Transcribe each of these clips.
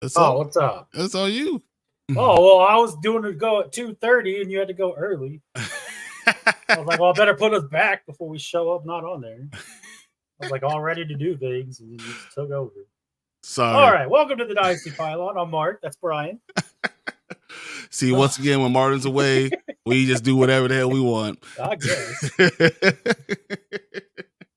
What's Oh, up? what's up? That's all you. Oh, well, I was doing to go at 2:30 and you had to go early. I was like, well, I better put us back before we show up not on there. I was like all ready to do things and you just took over. Sorry. All right, welcome to the Dynasty Pylon. I'm Mark. That's Bryan. See, once again, when Martin's away, we just do whatever the hell we want. I guess.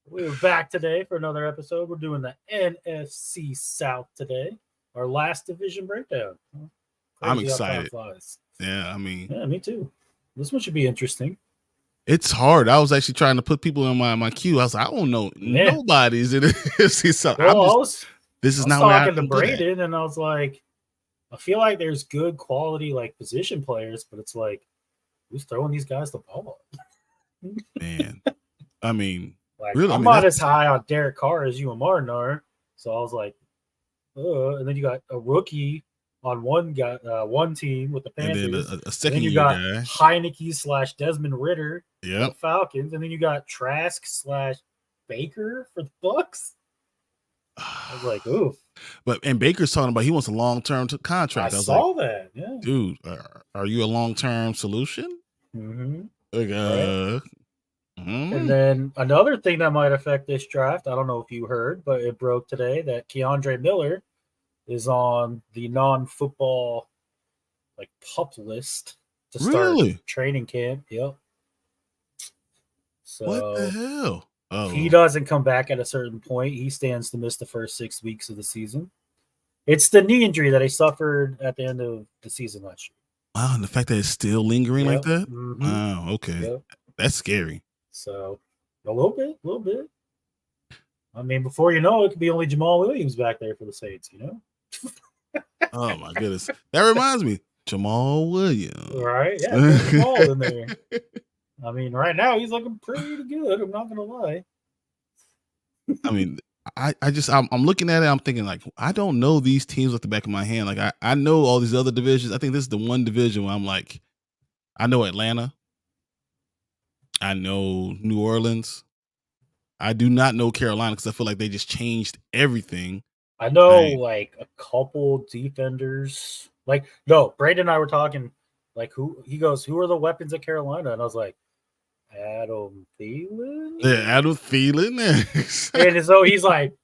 We're back today for another episode. We're doing the NFC South today, our last division breakdown. I'm excited. Yeah, Yeah, me too. This one should be interesting. It's hard. I was actually trying to put people in my queue. I was like, I don't know nobody's in the NFC South. Well, this is I was not talking where to Braden, and I was like, I feel like there's good quality like position players, but it's like, who's throwing these guys the ball? Man, I mean, like, really, I'm not as high on Derek Carr as you and Martin are, so I was like, and then you got a rookie on one team with the Panthers, and then a second and then you got Heineke / Desmond Ritter, the Falcons, and then you got Trask / Baker for the Bucks. I was like, oof. And Baker's talking about he wants a long-term contract. I saw that. Yeah, dude, are you a long-term solution? Mm-hmm. Like, And then another thing that might affect this draft, I don't know if you heard, but it broke today that Keandre Miller is on the non-football like pup list to start training camp. Yep. So what the hell? If he doesn't come back at a certain point, he stands to miss the first 6 weeks of the season. It's the knee injury that he suffered at the end of the season last year. Wow, and the fact that it's still lingering like that? Mm-hmm. Wow, okay. Yep. That's scary. So a little bit. I mean, before you know it, could be only Jamal Williams back there for the Saints, you know? Oh my goodness. That reminds me. Jamal Williams. Right? Yeah, Jamal in there. I mean, right now he's looking pretty good. I'm not gonna lie. I mean, I'm looking at it. I'm thinking like, I don't know these teams at the back of my hand. Like I know all these other divisions. I think this is the one division where I'm like, I know Atlanta. I know New Orleans. I do not know Carolina because I feel like they just changed everything. I know like a couple defenders. Like no, Braden and I were talking. Like who are the weapons at Carolina? And I was like, Adam Thielen? Yeah, Adam Thielen. And so he's like,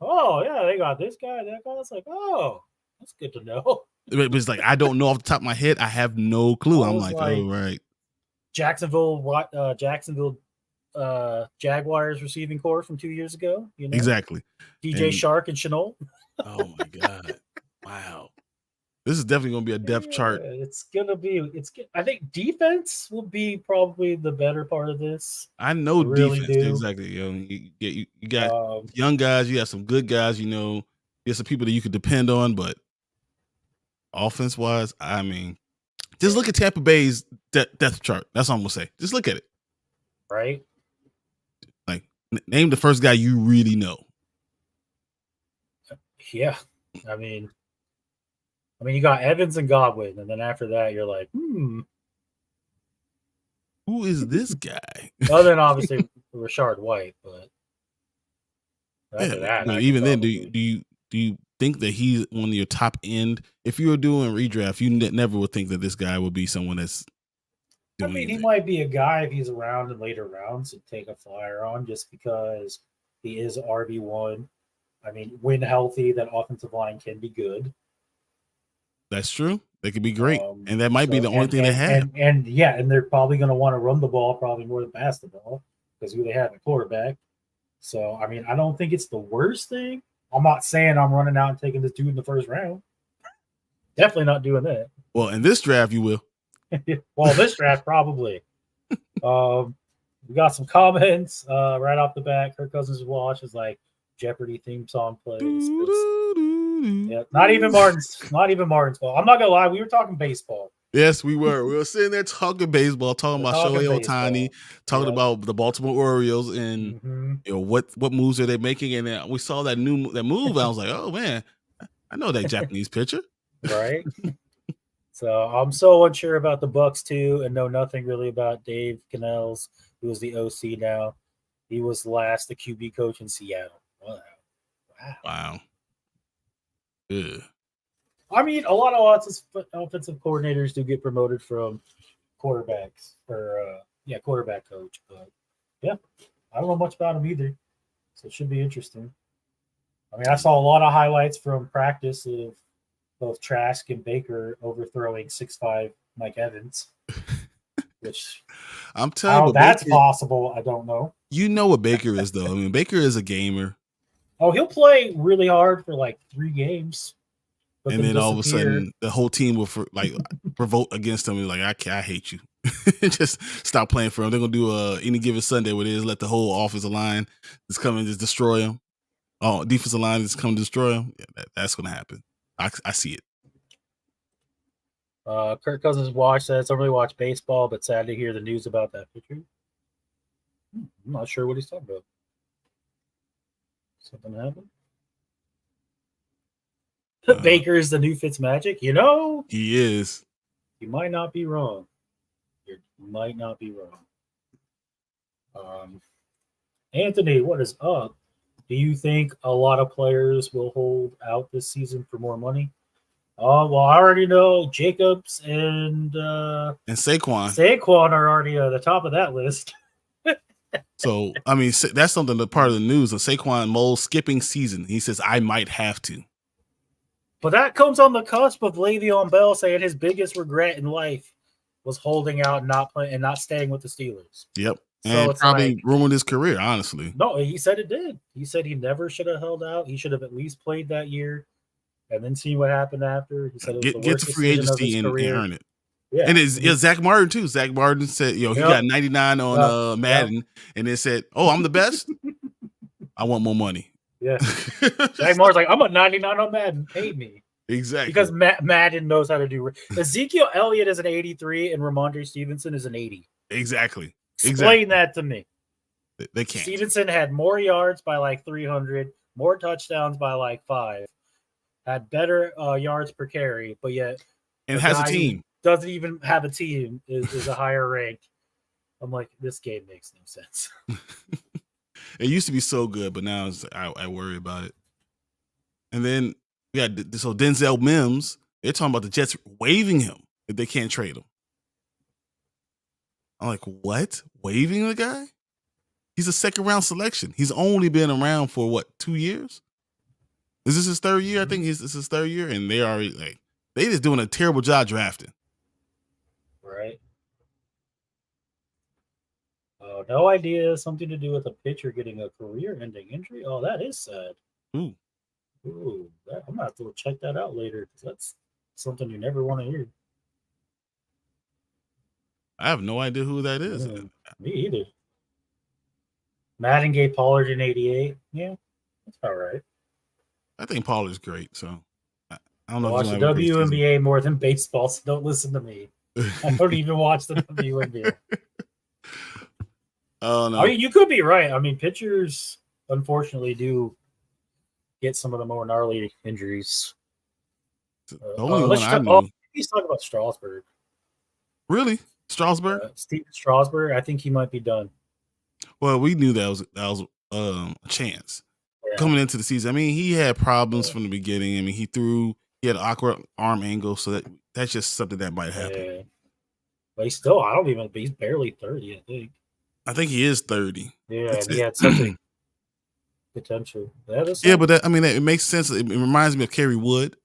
oh, yeah, they got this guy, that guy. It's like, oh, that's good to know. It's like, I don't know off the top of my head. I have no clue. I'm like, oh, right. Jacksonville Jaguars receiving corps from 2 years ago. You know? Exactly. DJ Shark and Chenault. Oh, my God. Wow. This is definitely going to be a depth chart. I think defense will be probably the better part of this. I know defense. Exactly. You got young guys. You have some good guys, you know. You have some people that you could depend on. But offense-wise, I mean, just look at Tampa Bay's depth chart. That's all I'm going to say. Just look at it. Right? Like, name the first guy you really know. Yeah. I mean, you got Evans and Godwin, and then after that, you're like, who is this guy? Other than obviously Rashard White, but after that, even then, do you think that he's on your top end? If you were doing redraft, you never would think that this guy would be someone that's doing anything. He might be a guy if he's around in later rounds to take a flyer on, just because he is RB1. I mean, when healthy, that offensive line can be good. That's true. They could be great, and that might be the only thing they have. And they're probably going to want to run the ball probably more than pass the ball because who they have at quarterback. So, I mean, I don't think it's the worst thing. I'm not saying I'm running out and taking this dude in the first round. Definitely not doing that. Well, in this draft, you will. Well, this draft probably. We got some comments right off the bat. Kirk Cousins' watch is like Jeopardy theme song plays. Yeah, not even Martin's fault. I'm not gonna lie, we were talking baseball. Yes, we were. We were sitting there talking baseball, talking about Shohei Ohtani, talking about the Baltimore Orioles, and you know what moves are they making. And then we saw that move. I was like, oh man, I know that Japanese pitcher, right? So I'm so unsure about the Bucks too, and know nothing really about Dave Cannells, who is the OC now. He was last the QB coach in Seattle. Wow. Ugh. I mean, a lot of offensive coordinators do get promoted from quarterbacks or quarterback coach. But yeah, I don't know much about him either, so it should be interesting. I mean, I saw a lot of highlights from practice of both Trask and Baker overthrowing 6'5" Mike Evans, which I'm telling how you, that's Baker, possible, I don't know. you know what Baker is, though. I mean, Baker is a gamer. Oh, he'll play really hard for like 3 games, but And then then all of a disappear. sudden, the whole team will revolt against him. And like, I hate you. Just stop playing for him. They're gonna do any given Sunday where they just let the whole offensive line just come and just destroy him. Oh, defensive line just come destroy him. Yeah, that's gonna happen. I see it. Kirk Cousins says, "Don't really watch baseball, but sad to hear the news about that pitcher." I'm not sure what he's talking about. Something happened. Baker is the new Fitzmagic. You know, he is. You might not be wrong. You might not be wrong. Anthony, what is up? Do you think a lot of players will hold out this season for more money? Well, I already know Jacobs and Saquon. Saquon are already at the top of that list. So, I mean, that's something that part of the news of Saquon Moles skipping season. He says, I might have to. But that comes on the cusp of Le'Veon Bell saying his biggest regret in life was holding out and not playing and not staying with the Steelers. Yep. So and it's probably like, ruined his career, honestly. No, he said it did. He said he never should have held out. He should have at least played that year and then see what happened after. He said it was the worst get to free agency and earn it. Yeah. And it's Zach Martin, too. Zach Martin said, he got 99 on Madden, and then said, I'm the best. I want more money. Yeah. Zach Martin's like, I'm a 99 on Madden. Pay me. Exactly. Because Madden knows how to do. Ezekiel Elliott is an 83 and Ramondre Stevenson is an 80. Exactly. Explain that to me. They can't. Stevenson had more yards by like 300, more touchdowns by like 5, had better yards per carry, but yet and has a team. Doesn't even have a team is a higher rank. I'm like, this game makes no sense. It used to be so good, but now I worry about it. And then so Denzel Mims, they're talking about the Jets waiving him if they can't trade him. I'm like, what? Waiving the guy? He's a second-round selection. He's only been around for, 2 years? Is this his third year? I think this is his third year, and they already they just doing a terrible job drafting. Right. Oh, no idea. Something to do with a pitcher getting a career-ending injury. Oh, that is sad. Ooh, I'm gonna have to check that out later because that's something you never want to hear. I have no idea who that is. Me either. Madden gave Pollard an 88. Yeah, that's all right. I think Pollard's great, so I don't know. I watch the WNBA more than baseball, so don't listen to me. I don't even watch the WNBA. Oh no! I mean, you could be right. I mean, pitchers unfortunately do get some of the more gnarly injuries. The only one I knew. He's talking about Strasburg. Really, Strasburg? Steven Strasburg. I think he might be done. Well, we knew that was a chance coming into the season. I mean, he had problems from the beginning. I mean, he had an awkward arm angle, so that's just something that might happen. Yeah. But he's barely 30, I think. I think he is 30. Yeah, and he had such a potential. But it makes sense. It reminds me of Kerry Wood.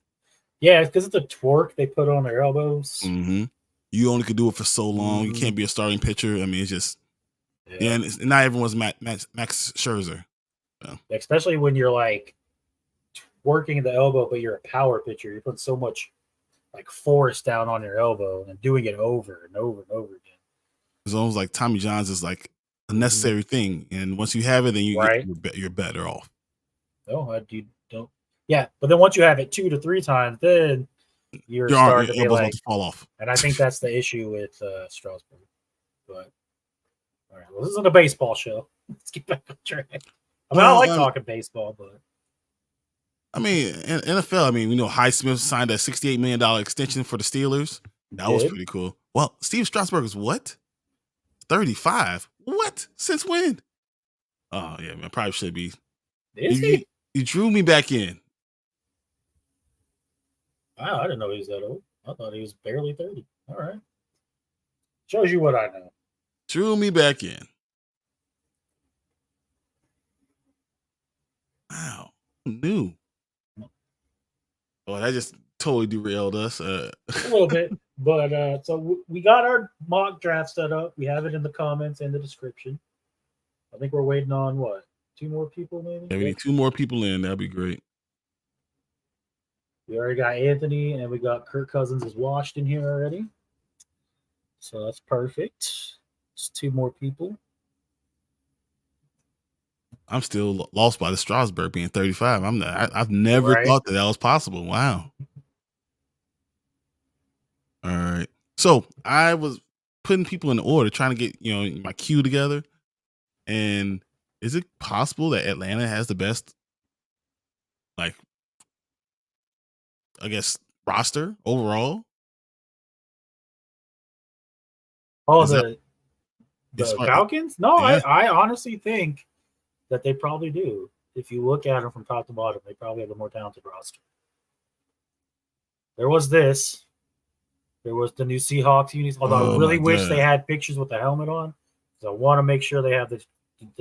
Yeah, it's because of the torque they put on their elbows. Mm-hmm. You only could do it for so long. You can't be a starting pitcher. I mean, it's just and not everyone's Max Scherzer. So. Especially when you're like working the elbow, but you're a power pitcher. You put so much like force down on your elbow and doing it over and over and over again. It's almost like Tommy John's is like a necessary thing, and once you have it, then you're better off. No, you don't. Yeah, but then once you have it 2 to 3 times, then your elbows about to fall off. And I think that's the issue with Strasburg. But all right, well, this isn't a baseball show. Let's get back on track. I mean, I like talking baseball, but I mean, in NFL, I mean, we know Highsmith signed a $68 million extension for the Steelers. That was pretty cool. Well, Steve Strasburg is what? 35? What? Since when? Oh, yeah, man, probably should be. Is he? You drew me back in. Wow, I didn't know he was that old. I thought he was barely 30. All right. Shows you what I know. Drew me back in. Wow. Who knew? Oh, that just totally derailed us. A little bit. But so we got our mock draft set up. We have it in the comments and the description. I think we're waiting on what? 2 more people, maybe? Yeah, we need 2 more people in. That'd be great. We already got Anthony and we got Kirk Cousins is washed in here already. So that's perfect. Just 2 more people. I'm still lost by the Strasburg being 35. I've never thought that was possible. Wow. All right. So I was putting people in order, trying to get my queue together. And is it possible that Atlanta has the best, like, I guess, roster overall? Oh, the Falcons? No, yeah. I honestly think that they probably do. If you look at them from top to bottom, they probably have a more talented roster. There was this. There was the new Seahawks unis. Although I really wish they had pictures with the helmet on, because I want to make sure they have the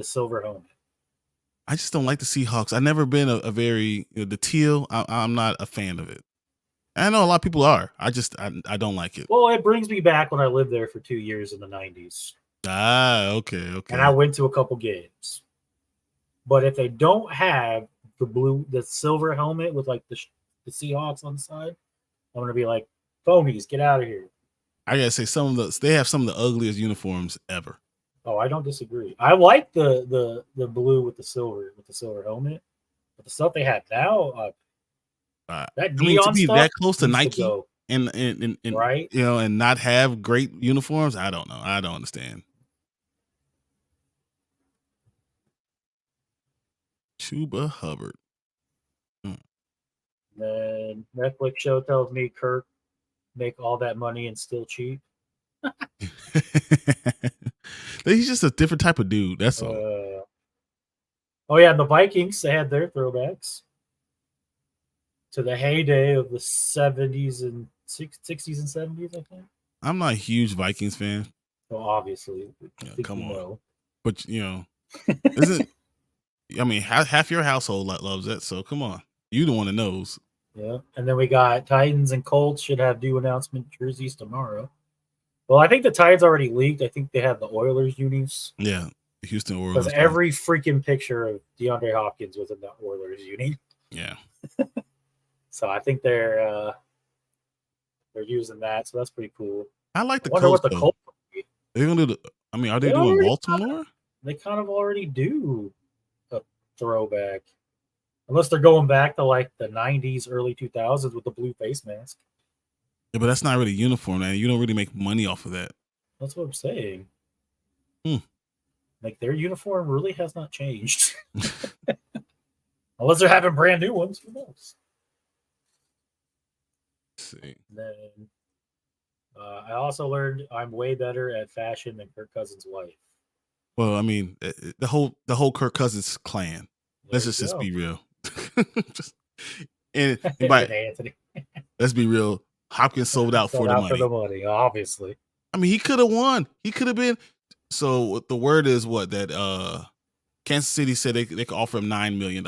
silver helmet. I just don't like the Seahawks. I've never been a very the teal. I'm not a fan of it. I know a lot of people are. I don't like it. Well, it brings me back when I lived there for 2 years in the 90s. Ah, okay. And I went to a couple games. But if they don't have the silver helmet with like the Seahawks on the side, I'm gonna be like, phonies, get out of here. I gotta say, they have some of the ugliest uniforms ever. Oh, I don't disagree. I like the blue with the silver helmet, but the stuff they have now, that neon to be stuff that close to Nike and right, and not have great uniforms, I don't know. I don't understand. Chuba Hubbard. Then Netflix show tells me Kirk make all that money and still cheat. He's just a different type of dude. That's all. Oh yeah, and the Vikings, they had their throwbacks to the heyday of the 70s and 60s and 70s, I think. I'm not a huge Vikings fan. Well, obviously. Come on. But isn't I mean, half your household loves it, so come on. You the one that knows. Yeah, and then we got Titans and Colts should have due announcement jerseys tomorrow. Well, I think the Titans already leaked. I think they have the Oilers unis. Yeah, the Houston Oilers. Because every freaking picture of DeAndre Hopkins was in the Oilers uni. Yeah. So I think they're using that. So that's pretty cool. I like the Colts. What the Colts are they gonna do? Are they doing Baltimore? They kind of already do a throwback. Unless they're going back to like the 90s, early 2000s with the blue face mask. Yeah, but that's not really uniform, man. You don't really make money off of that. That's what I'm saying. Like their uniform really has not changed. Unless they're having brand new ones. Who knows? Let's see. Then I also learned I'm way better at fashion than Kirk Cousins' wife. Well, I mean, the whole Kirk Cousins clan. Let's just be real. and by Anthony. Let's be real. Hopkins sold out for the money, obviously. I mean, he could have won. He could have been. So the word is what that Kansas City said they could offer him $9 million.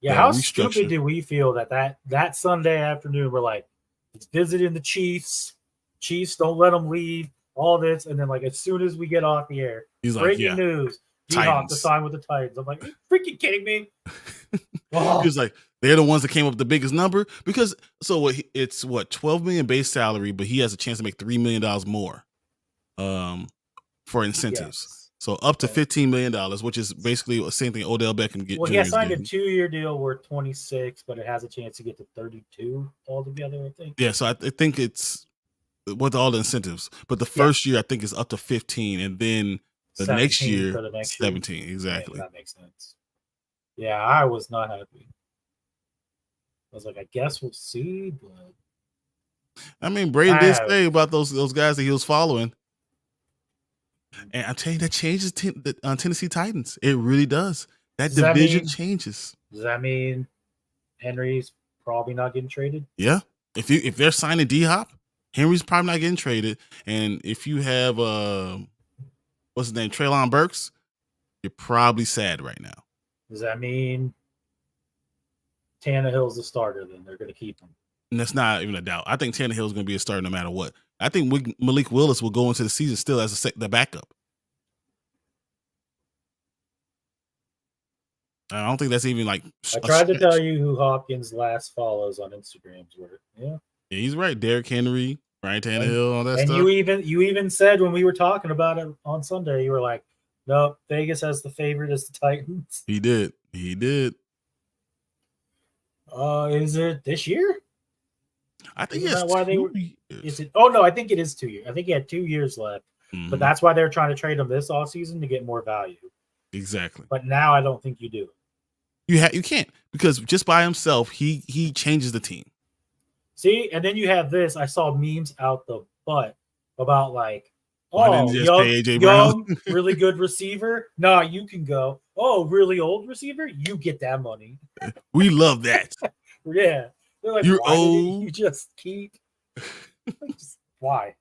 Yeah, how stupid do we feel that Sunday afternoon we're like, he's visiting the Chiefs. Chiefs don't let him leave. All this, and then like as soon as we get off the air, he's breaking news. D-Hop to sign with the Titans. I'm like, are you freaking kidding me? Oh. He was like, they're the ones that came up with the biggest number because it's $12 million base salary, but he has a chance to make $3 million more, for incentives. Yes. So up to $15 million, which is basically the same thing Odell Beckham get. Well, he signed a 2-year deal worth 26, but it has a chance to get to 32 altogether. I think. Yeah, so I think it's with all the incentives, but the first year I think is up to 15, and then. The next year, 17, exactly. That makes sense. Yeah, I was not happy. I was like, I guess we'll see, but I mean, Brady did say about those guys that he was following, and I'm telling you, that changes the Tennessee Titans. It really does. That division changes. Does that mean Henry's probably not getting traded. Yeah. If they're signing D-Hop, Henry's probably not getting traded. And if you have what's his name, Treylon Burks, you're probably sad right now. Does that mean Tannehill's the starter? Then they're going to keep him. And that's not even a doubt. I think Tannehill's going to be a starter no matter what. I think Malik Willis will go into the season still as the backup. I don't think that's even like. I tried to tell you who Hopkins' last follows on Instagrams were. Yeah, he's right. Derrick Henry, Ryan Tannehill, all that and stuff. You even said when we were talking about it on Sunday, you were like, "No, Vegas has the favorite as the Titans." He did. Is it this year? I think it's why they were. Is it? Oh no, I think it is 2 years. I think he had 2 years left, but that's why they're trying to trade him this offseason to get more value. Exactly. But now I don't think you do. You can't, because just by himself he changes the team. See, and then you have this. I saw memes out the butt about like, oh, young really good receiver. Nah, you can go. Oh, really old receiver, you get that money. We love that. Yeah, they're like, you're why old. You just keep. Why?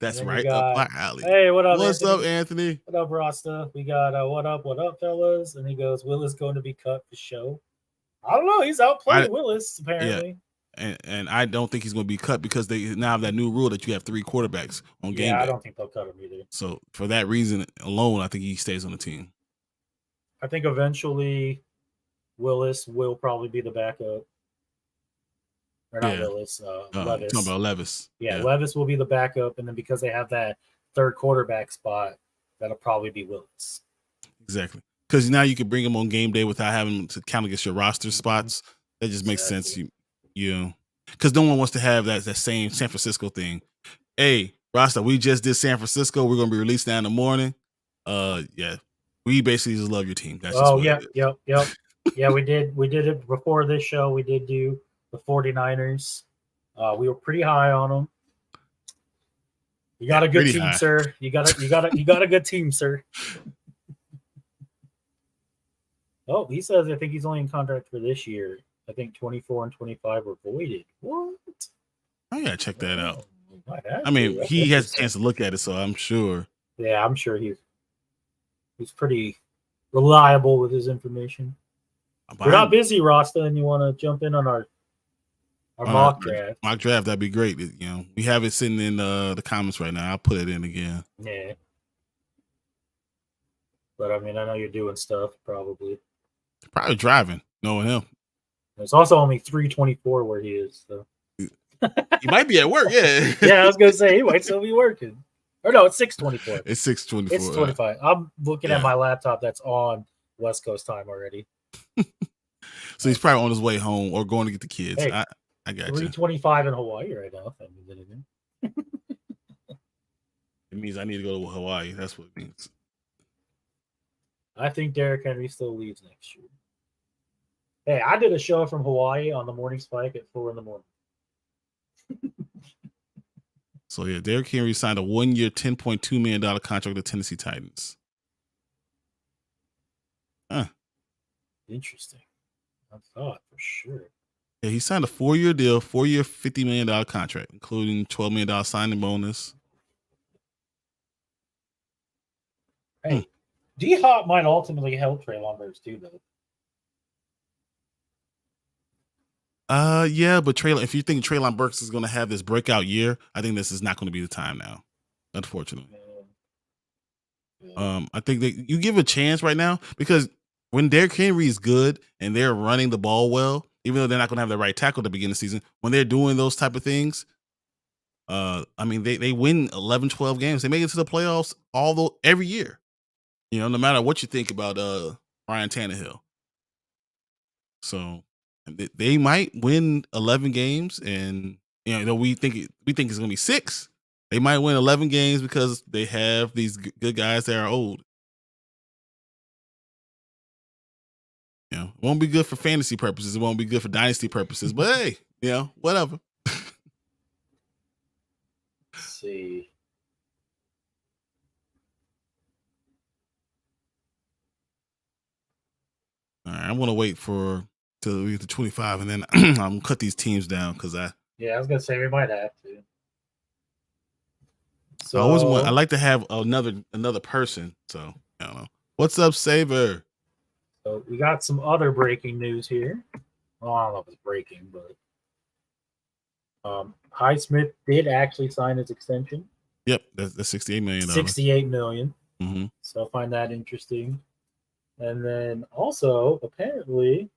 That's right up my alley. Hey, what up? What's up, Anthony? What up, Rasta? We got what up, fellas? And he goes, Willis going to be cut for show. I don't know. He's outplaying Willis apparently. Yeah. And I don't think he's going to be cut because they now have that new rule that you have 3 quarterbacks on game day. I don't think they'll cut him either. So for that reason alone, I think he stays on the team. I think eventually Willis will probably be the backup. Or not Willis, Levis. Talking about Levis. Yeah, Levis will be the backup, and then because they have that third quarterback spot, that'll probably be Willis. Exactly. Because now you can bring him on game day without having to count against your roster spots. That just makes sense. You because no one wants to have that same San Francisco thing. Hey, Rasta, we just did San Francisco. We're gonna be released now in the morning. Yeah. We basically just love your team. That's yep. Yeah, we did it before this show. We did do the 49ers. We were pretty high on them. You got a good team, sir. You got a good team, sir. Oh, he says I think he's only in contract for this year. I think 24 and 25 were voided. What? I gotta check that out. I mean, he has a chance to look at it, so I'm sure. Yeah, I'm sure he's pretty reliable with his information. We're not busy, Rasta, and you want to jump in on our mock draft. Mock draft, that'd be great. We have it sitting in the comments right now. I'll put it in again. Yeah. But I mean, I know you're doing stuff probably. Probably driving, knowing him. It's also only 3:24 where he is, so he might be at work. Yeah. Yeah, I was gonna say he might still be working. Or no, it's 6:24. It's 6:24. It's 25. I'm looking at my laptop that's on West Coast time already. So he's probably on his way home or going to get the kids. Hey, I got 3:25 in Hawaii right now. If that means anything. It means I need to go to Hawaii. That's what it means. I think Derrick Henry still leaves next year. Hey, I did a show from Hawaii on the Morning Spike at 4 a.m. So yeah, Derrick Henry signed a 1-year, $10.2 million contract with the Tennessee Titans. Interesting. I thought for sure. Yeah, he signed a 4-year deal, 4-year, $50 million contract, including $12 million signing bonus. Hey, D-Hop might ultimately help Treylon Burks too, though. Yeah, but if you think Treylon Burks is going to have this breakout year, I think this is not going to be the time now, unfortunately. I think that you give a chance right now because when Derrick Henry is good and they're running the ball well, even though they're not going to have the right tackle at the beginning of the season, when they're doing those type of things, I mean, they win 11, 12 games. They make it to the playoffs every year, no matter what you think about Ryan Tannehill. So they might win 11 games, and we think it's going to be 6. They might win 11 games because they have these good guys that are old. It won't be good for fantasy purposes. It won't be good for dynasty purposes. But hey, whatever. Let's see. All right, I'm going to wait to till we get to 25, and then I'm cut these teams down because I was gonna say we might have to. So I always want. I like to have another person. So I don't know. What's up, Savor? So we got some other breaking news here. Well, I don't know if it's breaking, but Highsmith did actually sign his extension. Yep, that's $68 million. $68 million. Mm-hmm. So I find that interesting. And then also, apparently,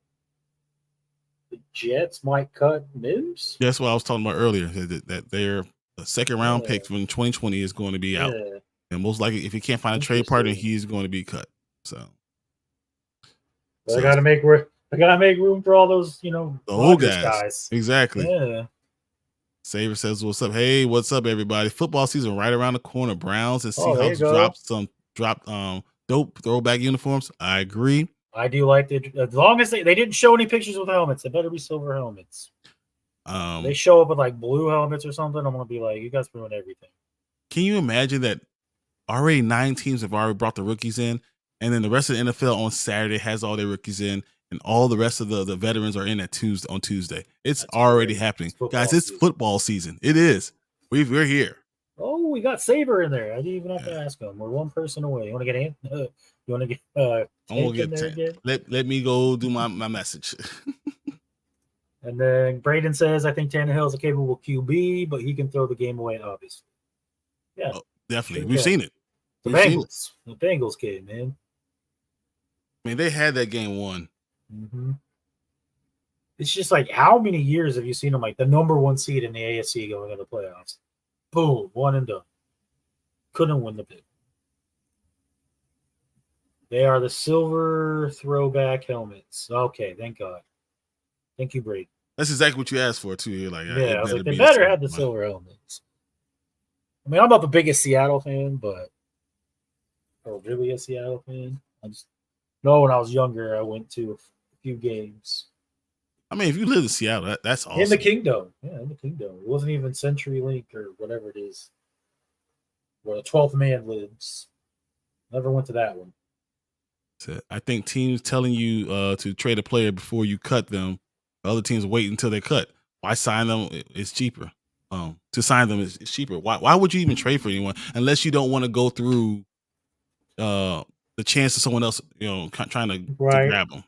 the Jets might cut Mims. That's what I was talking about earlier. That their second round pick from 2020 is going to be out, and most likely, if he can't find a trade partner, he's going to be cut. So they got to make room. They got to make room for all those, the old guys. Exactly. Yeah. Saver says, "What's up? Hey, what's up, everybody? Football season right around the corner. Browns and Seahawks dropped dope throwback uniforms. I agree. I do like as long as they didn't show any pictures with helmets. They better be silver helmets. They show up with like blue helmets or something. I'm gonna be like, you guys ruined everything. Can you imagine that? Already 9 teams have already brought the rookies in, and then the rest of the NFL on Saturday has all their rookies in, and all the rest of the veterans are in on Tuesday. That's already happening, guys. It's football season. It is. We're here. Oh, we got Savor in there. I didn't even have to ask him. We're one person away. You want to get You want to get? I'm gonna get. Let me go do my message. And then Braden says, I think Tannehill is a capable QB, but he can throw the game away, obviously. Yeah, definitely. We've seen it. The Bengals kid, man. I mean, they had that game won. Mm-hmm. It's just like, how many years have you seen them like the number 1 seed in the AFC going into the playoffs? Boom, one and done. Couldn't win the pick. They are the silver throwback helmets. Okay, thank God. Thank you, Brady. That's exactly what you asked for, too. You're like, I was like, they better have the silver helmets. I mean, I'm not the biggest Seattle fan, but really a Seattle fan. I just know when I was younger, I went to a few games. I mean, if you live in Seattle, that's awesome. In the Kingdom. Yeah, in the Kingdom. It wasn't even CenturyLink or whatever it is, where the 12th man lives. Never went to that one. I think teams telling you to trade a player before you cut them, other teams wait until they cut. Why sign them? It's cheaper. To sign them is cheaper. Why would you even trade for anyone unless you don't want to go through the chance of someone else, trying to grab them,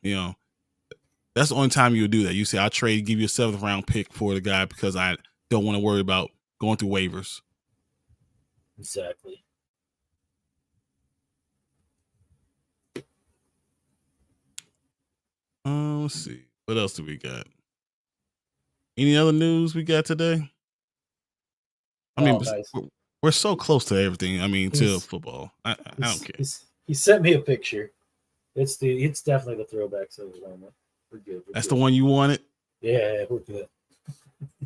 That's the only time you would do that. You say, I'll give you a 7th round pick for the guy because I don't want to worry about going through waivers. Exactly. Let's see. What else do we got? Any other news we got today? I mean, nice. We're so close to everything. I mean, to football. I don't care. He sent me a picture. It's definitely the throwback silver helmet. We're good. That's the one you wanted? Yeah, we're good.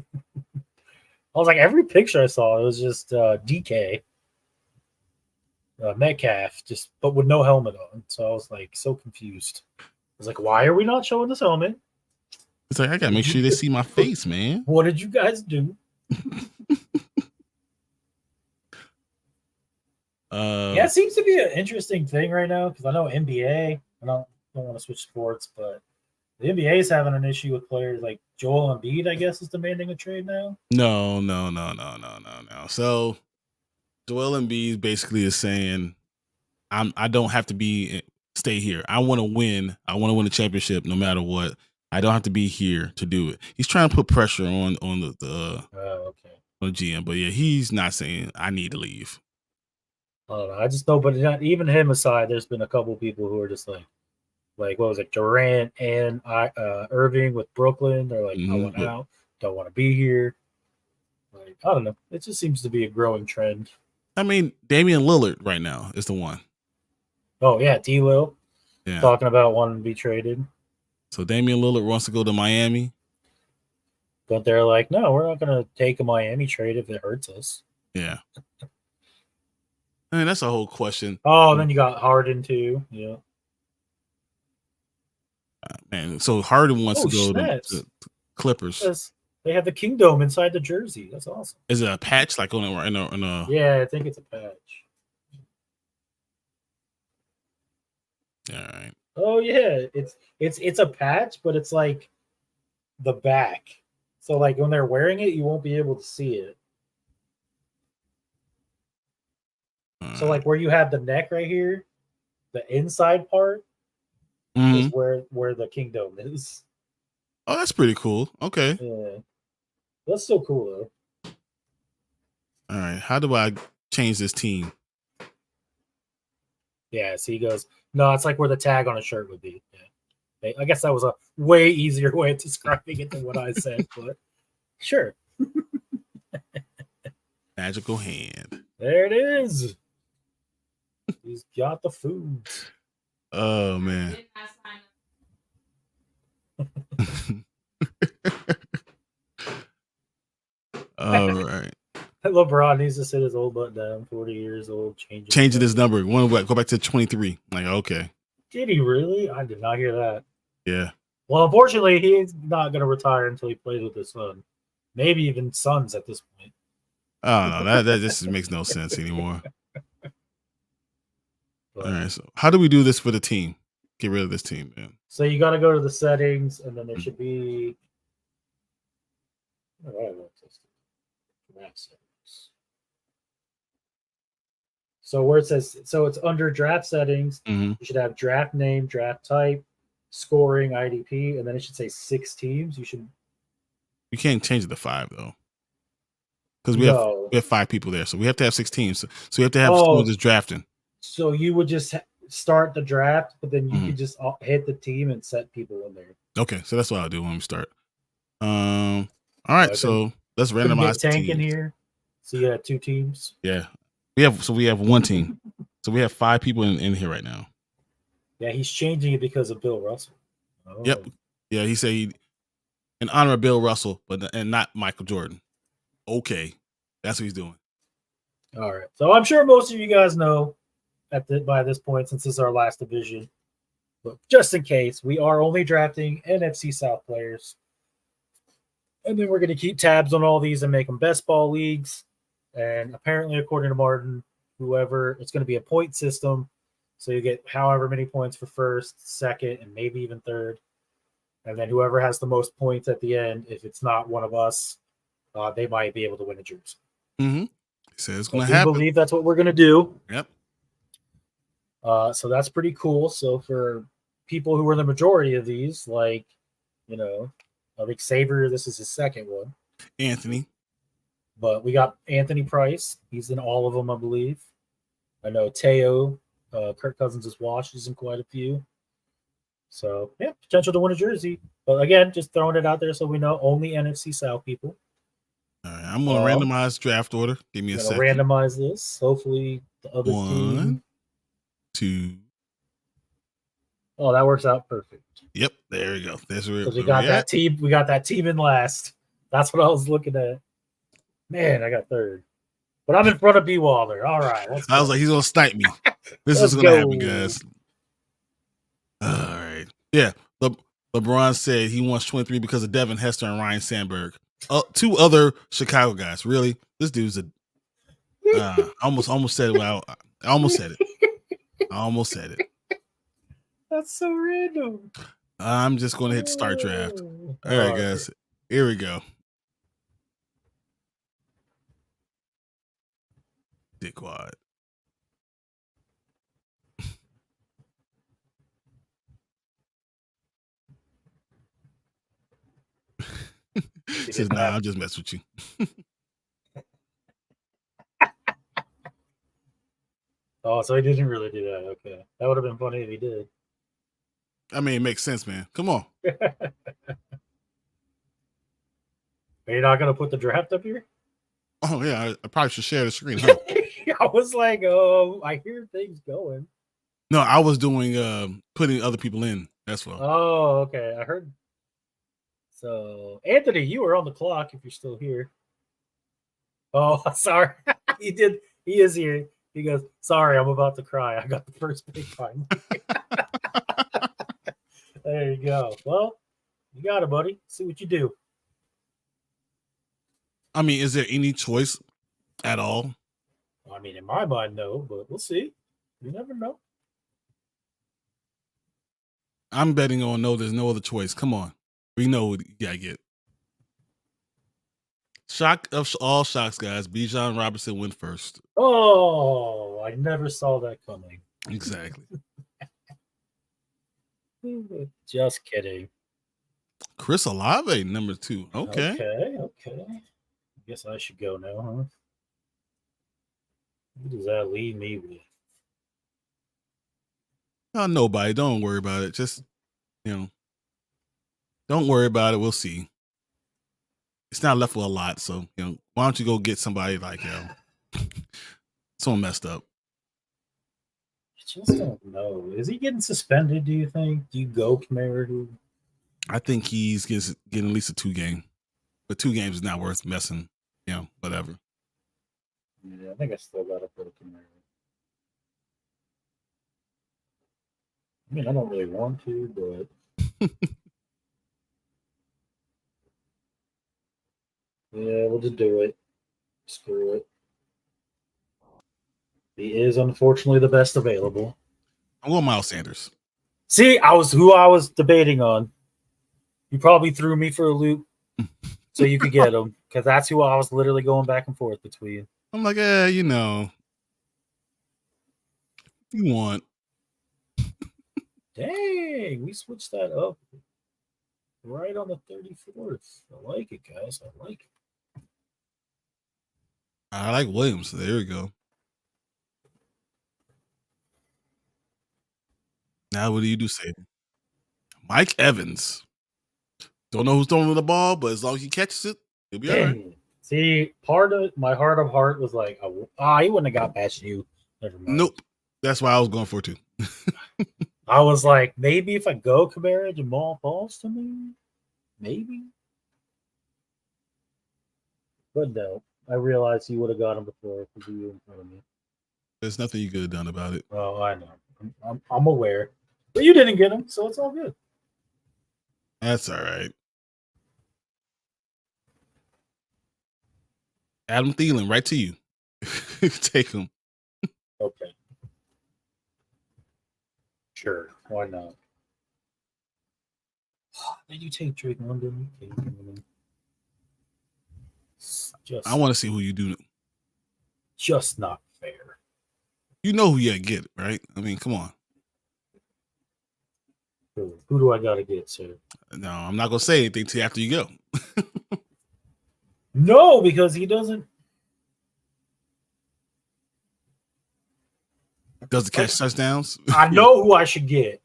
I was like, every picture I saw, it was just DK, Metcalf, but with no helmet on. So I was like, so confused. I was like, why are we not showing this helmet? It's like, I gotta make sure they see my face, man. What did you guys do? Yeah, it seems to be an interesting thing right now because I know NBA. I don't want to switch sports, but the NBA is having an issue with players like Joel Embiid, I guess, is demanding a trade now. No. So Joel Embiid basically is saying, I don't have to stay here. I want to win. I want to win a championship no matter what. I don't have to be here to do it. He's trying to put pressure on the GM, but yeah, he's not saying I need to leave. I don't know. I just know, but even him aside, there's been a couple people who are just like what was it, Durant and Irving with Brooklyn. They're like, I want out, don't want to be here. Like, I don't know. It just seems to be a growing trend. I mean, Damian Lillard right now is the one. Oh yeah, D-Lil. Yeah. Talking about wanting to be traded. So Damian Lillard wants to go to Miami. But they're like, no, we're not going to take a Miami trade if it hurts us. Yeah. I mean, that's a whole question. Oh, then you got Harden too. Yeah. Man, so Harden wants to go to Clippers. They have the Kingdom inside the jersey. That's awesome. Is it a patch like on a? Yeah, I think it's a patch. All right. Oh yeah, it's a patch, but it's like the back. So like when they're wearing it, you won't be able to see it. So like where you have the neck right here, the inside part is where the kingdom is. Oh, that's pretty cool. Okay. Yeah, that's so cool though. All right. How do I change this team? Yeah, so he goes, no, it's like where the tag on a shirt would be. Yeah. I guess that was a way easier way of describing it than what I said, but sure. Magical hand. There it is. He's got the food. Oh man. All right. LeBron needs to sit his old butt down. 40 years old, changing his number. One what? Go back to 23. Like, okay. Did he really? I did not hear that. Yeah. Well, unfortunately, he's not going to retire until he plays with his son. Maybe even sons at this point. Oh no, that just makes no sense anymore. All right. So how do we do this for the team? Get rid of this team, man. So you got to go to the settings, and then there should be. So where it says, so it's under draft settings, you should have draft name, draft type, scoring, IDP, and then it should say 6 teams. You can't change it to 5 though, because we have 5 people there, so we have to have 6 teams. So we have to have someone just drafting. So you would just start the draft, but then you could just hit the team and set people in there. Okay, so that's what I'll do when we start. All right, so let's randomize tank in here. So you have 2 teams. Yeah, we have 1 team. So we have 5 people in here right now. Yeah, he's changing it because of Bill Russell. Oh. Yep. Yeah, he said in honor of Bill Russell, and not Michael Jordan. Okay, that's what he's doing. All right. So I'm sure most of you guys know by this point, since this is our last division. But just in case, we are only drafting NFC South players. And then we're going to keep tabs on all these and make them best ball leagues. And apparently, according to Martin, whoever, it's going to be a point system. So you get however many points for first, second, and maybe even third. And then whoever has the most points at the end, if it's not one of us, they might be able to win a jersey. He says it's going to happen. I believe that's what we're going to do. Yep. So that's pretty cool. So for people who are the majority of these, like, I think Savor, this is his second one. Anthony. But we got Anthony Price. He's in all of them, I believe. I know Teo, Kirk Cousins is washed. He's in quite a few. So, yeah, potential to win a jersey. But again, just throwing it out there so we know, only NFC South people. All right, I'm going to randomize draft order. Give me a second. Randomize this. Hopefully the other 1, 2. Oh, that works out perfect. Yep, there we go. That's where we got that team. We got that team in last. That's what I was looking at. Man, I got third. But I'm in front of B. Waller. All right. I was like, he's going to snipe me. This is going to happen, guys. All right. Yeah. LeBron said he wants 23 because of Devin Hester and Ryan Sandberg. 2 other Chicago guys. Really? This dude's I almost said it. I almost said it. That's so random. I'm just going to hit start draft. All right, guys. Here we go. Dickwad. He says, nah, I'll just mess with you. Oh, so he didn't really do that. Okay. That would have been funny if he did. I mean, it makes sense, man. Come on. Are you not going to put the draft up here? Oh, yeah. I probably should share the screen, huh? I was like, oh, I hear things going. No, I was doing putting other people in. That's what. Oh, okay. I heard. So, Anthony, you were on the clock if you're still here. Oh, sorry. He is here. He goes, sorry, I'm about to cry. I got the first pick finally. There you go. Well, you got it, buddy. See what you do. I mean, is there any choice at all? I mean, in my mind, no, but we'll see. You never know. I'm betting on no. There's no other choice. Come on, we know what you gotta get. Shock of all shocks, guys. Bijan Robinson went first. Oh, I never saw that coming. Exactly. Just kidding. Chris Olave, number 2. Okay. Okay. I guess I should go now, huh? What does that leave me with? Nobody. Don't worry about it. Just, don't worry about it. We'll see. It's not left with a lot, so why don't you go get somebody like someone messed up. I just don't know. Is he getting suspended? Do you think? Do you go Kamara? I think he's getting at least a 2 game, but 2 games is not worth messing. Whatever. Yeah, I think I still got to put Kamara. I mean, I don't really want to, but yeah, we'll just do it. Screw it. He is unfortunately the best available. I'm going Miles Sanders. See, who I was debating on. You probably threw me for a loop so you could get him, because that's who I was literally going back and forth between. I'm like, if you want. Dang, we switched that up right on the 34th. I like it, guys. I like it. I like Williams. So there we go. Now, what do you do, Savor? Mike Evans. Don't know who's throwing the ball, but as long as he catches it, he'll be all right. See, part of my heart of heart was like, he wouldn't have got past you. Never mind. Nope. That's why I was going for too. I was like, maybe if I go Kamara, Jamal falls to me. Maybe. But no, I realized you would have got him before because you were in front of me. There's nothing you could have done about it. Oh, I know. I'm aware. But you didn't get him, so it's all good. That's all right. Adam Thielen, right to you. Take him. Okay. Sure. Why not? Did you take Drake London? I want to see who you do. Just not fair. You know who you get, right? I mean, come on. Who do I got to get, sir? No, I'm not going to say anything to you after you go. No, because he doesn't. Does the catch touchdowns? I know who I should get,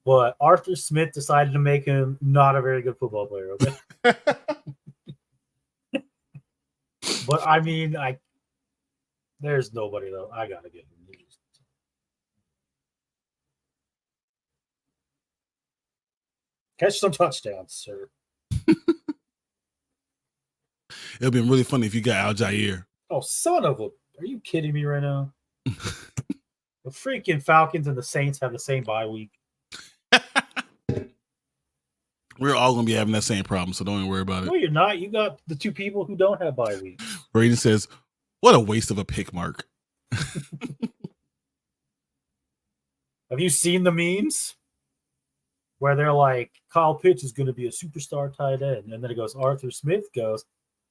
but Arthur Smith decided to make him not a very good football player. Okay. But I mean, there's nobody though. I gotta get him. Catch some touchdowns, sir. It'll be really funny if you got Al Jair. Oh, son of a! Are you kidding me right now? The freaking Falcons and the Saints have the same bye week. We're all going to be having that same problem, so don't even worry about it. No, you're not. You got the 2 people who don't have bye weeks. Brady says, what a waste of a pick, Mark. Have you seen the memes? Where they're like, Kyle Pitts is going to be a superstar tight end. And then it goes, Arthur Smith goes,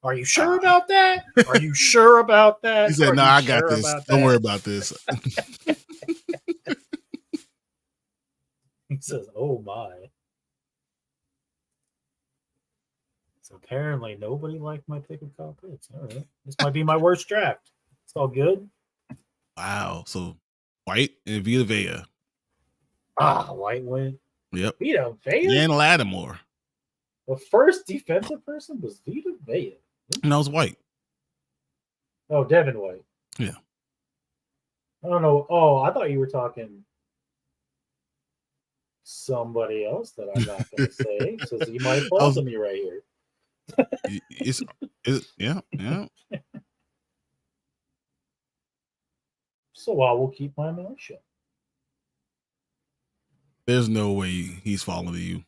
are you sure about that? Are you sure about that? He said, no, I got this. Don't worry about this. He says, oh my. So apparently nobody liked my pick of Kyle Pitts. All right. This might be my worst draft. It's all good. Wow. So White and Vita Vea. White went. Yep. Vita Vea? And Lattimore. The first defensive person was Vita Vea. And that was White. Oh, Devin White. Yeah. I don't know. Oh, I thought you were talking somebody else that I'm not going to say. So you might fall to me right here. Yeah. So I will keep my mouth shut. There's no way he's falling to you.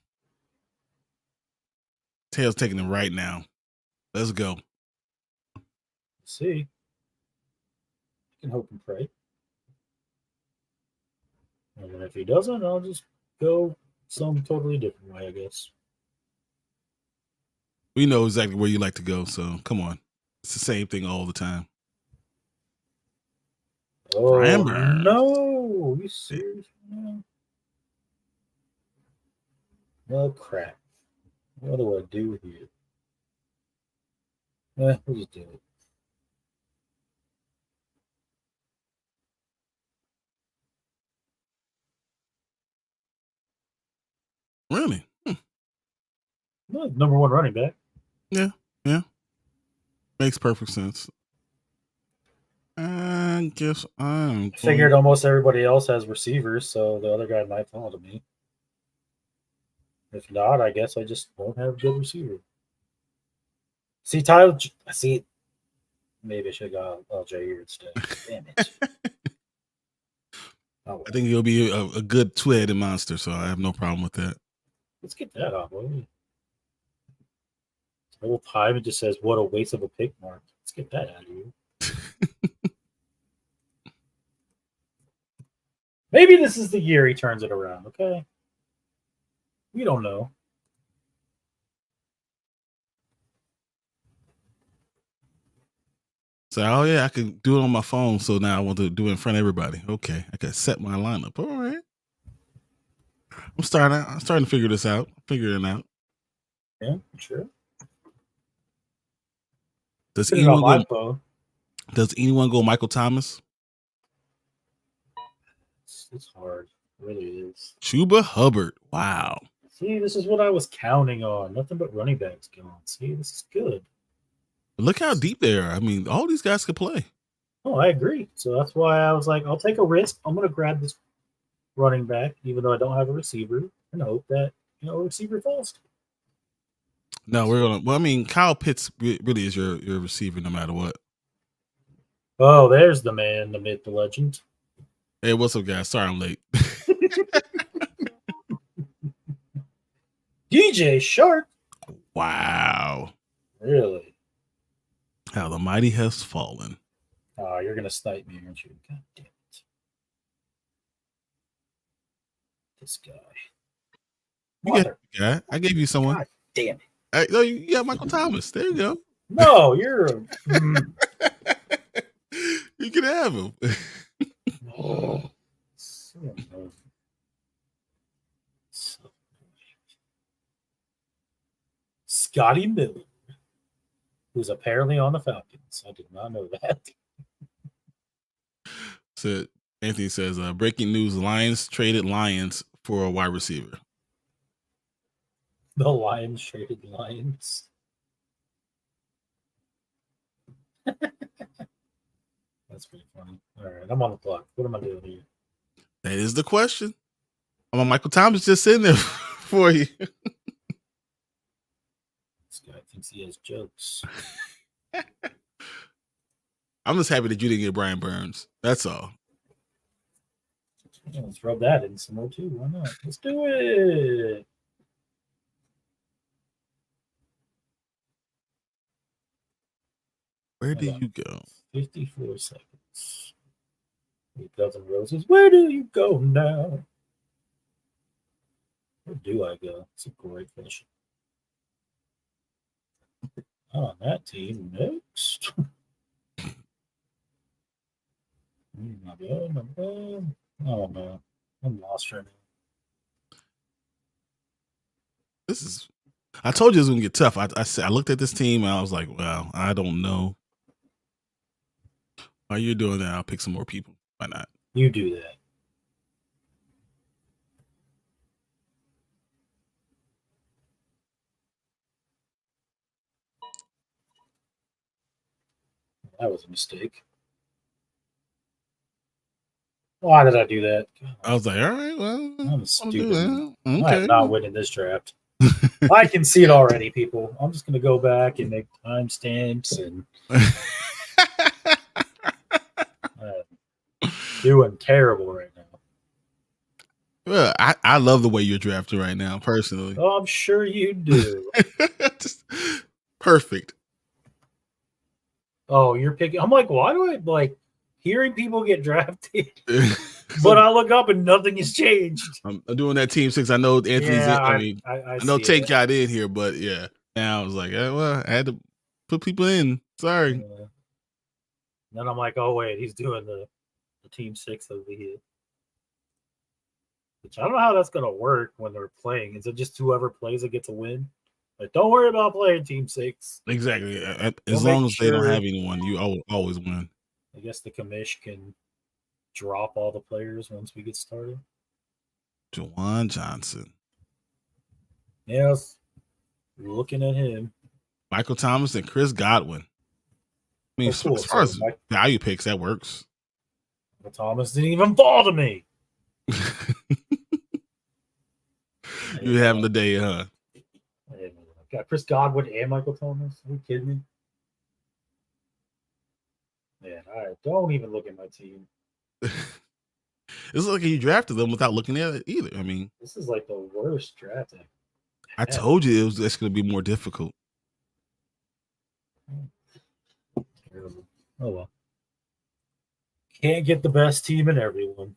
Taylor's taking him right now. Let's go. See. You can hope and pray. And then if he doesn't, I'll just go some totally different way, I guess. We know exactly where you like to go, so come on. It's the same thing all the time. Oh, Burns. no. Are you serious? Oh, crap. What do I do here? We'll just do it. Really? Well, number one running back. Yeah. Makes perfect sense. I guess I'm Figured almost everybody else has receivers, so the other guy might fall to me. If not, I guess I just won't have a good receiver. See, Tyler. See, maybe I should have got Jair instead. Damn it. I think he'll be a good two-headed monster, so I have no problem with that. Let's get that off. The whole time it just says, "What a waste of a pick mark." Let's get that out of here. Maybe this is the year he turns it around. Okay, we don't know. So, oh yeah, I can do it on my phone. So now I want to do it in front of everybody. Okay, I can set my lineup. All right. I'm starting to figure this out. Figuring it out. Yeah, sure. Does Put it on my phone. Does anyone go Michael Thomas? It's hard. It really is. Chuba Hubbard. Wow. See, this is what I was counting on. Nothing but running backs going. See, this is good. Look how deep they are. I mean, all these guys could play. Oh, I agree. So that's why I was like, I'll take a risk. I'm going to grab this running back, even though I don't have a receiver, and hope that a receiver falls. No, we're gonna. Well, I mean, Kyle Pitts really is your receiver, no matter what. Oh, there's the man, the myth, the legend. Hey, what's up, guys? Sorry I'm late. DJ Shark. Wow. Really? How the mighty has fallen. Oh, you're gonna snipe me, aren't you? God damn it! This guy. You get a guy. I gave you someone. God damn it! No, you got Michael Thomas. There you go. No, you're. You can have him. Oh. Scotty Miller, who's apparently on the Falcons. I did not know that. So Anthony says, breaking news: Lions traded Lions for a wide receiver. The Lions traded Lions. That's pretty funny. All right, I'm on the clock. What am I doing here? That is the question. I'm on Michael Thomas just sitting there for you. This guy thinks he has jokes. I'm just happy that you didn't get Brian Burns. That's all. Yeah, let's rub that in some more too. Why not? Let's do it. Where do you go? 54 seconds. 8,000 roses. Where do you go now? Where do I go? It's a great question. On that team next. Oh man, I'm lost right now. I told you it was gonna get tough. I looked at this team and I was like, well, I don't know. While you're doing that, I'll pick some more people. Why not? You do that. That was a mistake. Why did I do that? I was like, all right, well, I'm stupid. Okay. I am not winning this draft. I can see it already, people. I'm just going to go back and make timestamps and doing terrible right now. Well, I love the way you're drafting right now, personally. Oh, I'm sure you do. Perfect. Oh, you're picking. I'm like, why do I like hearing people get drafted? But I look up and nothing has changed. I'm doing that Team 6. I know Anthony's Yeah, in. I mean, I know Tank got in here, but yeah. Now I was like, well, I had to put people in. Sorry. Then I'm like, oh wait, he's doing the Team 6 over here. Which I don't know how that's gonna work when they're playing. Is it just whoever plays it gets a win? Like, don't worry about playing Team 6. Exactly. As long as they don't have anyone, you always win. I guess the commish can drop all the players once we get started. Juwan Johnson. Yes. Looking at him. Michael Thomas and Chris Godwin. I mean, cool. as far as value picks, that works. Michael Thomas didn't even fall to me. You're having the day, huh? Got Chris Godwin and Michael Thomas. Are you kidding me? Man, all right. Don't even look at my team. It's like you drafted them without looking at it either. I mean, this is like the worst drafting. I told you it's going to be more difficult. Terrible. Oh well. Can't get the best team in everyone.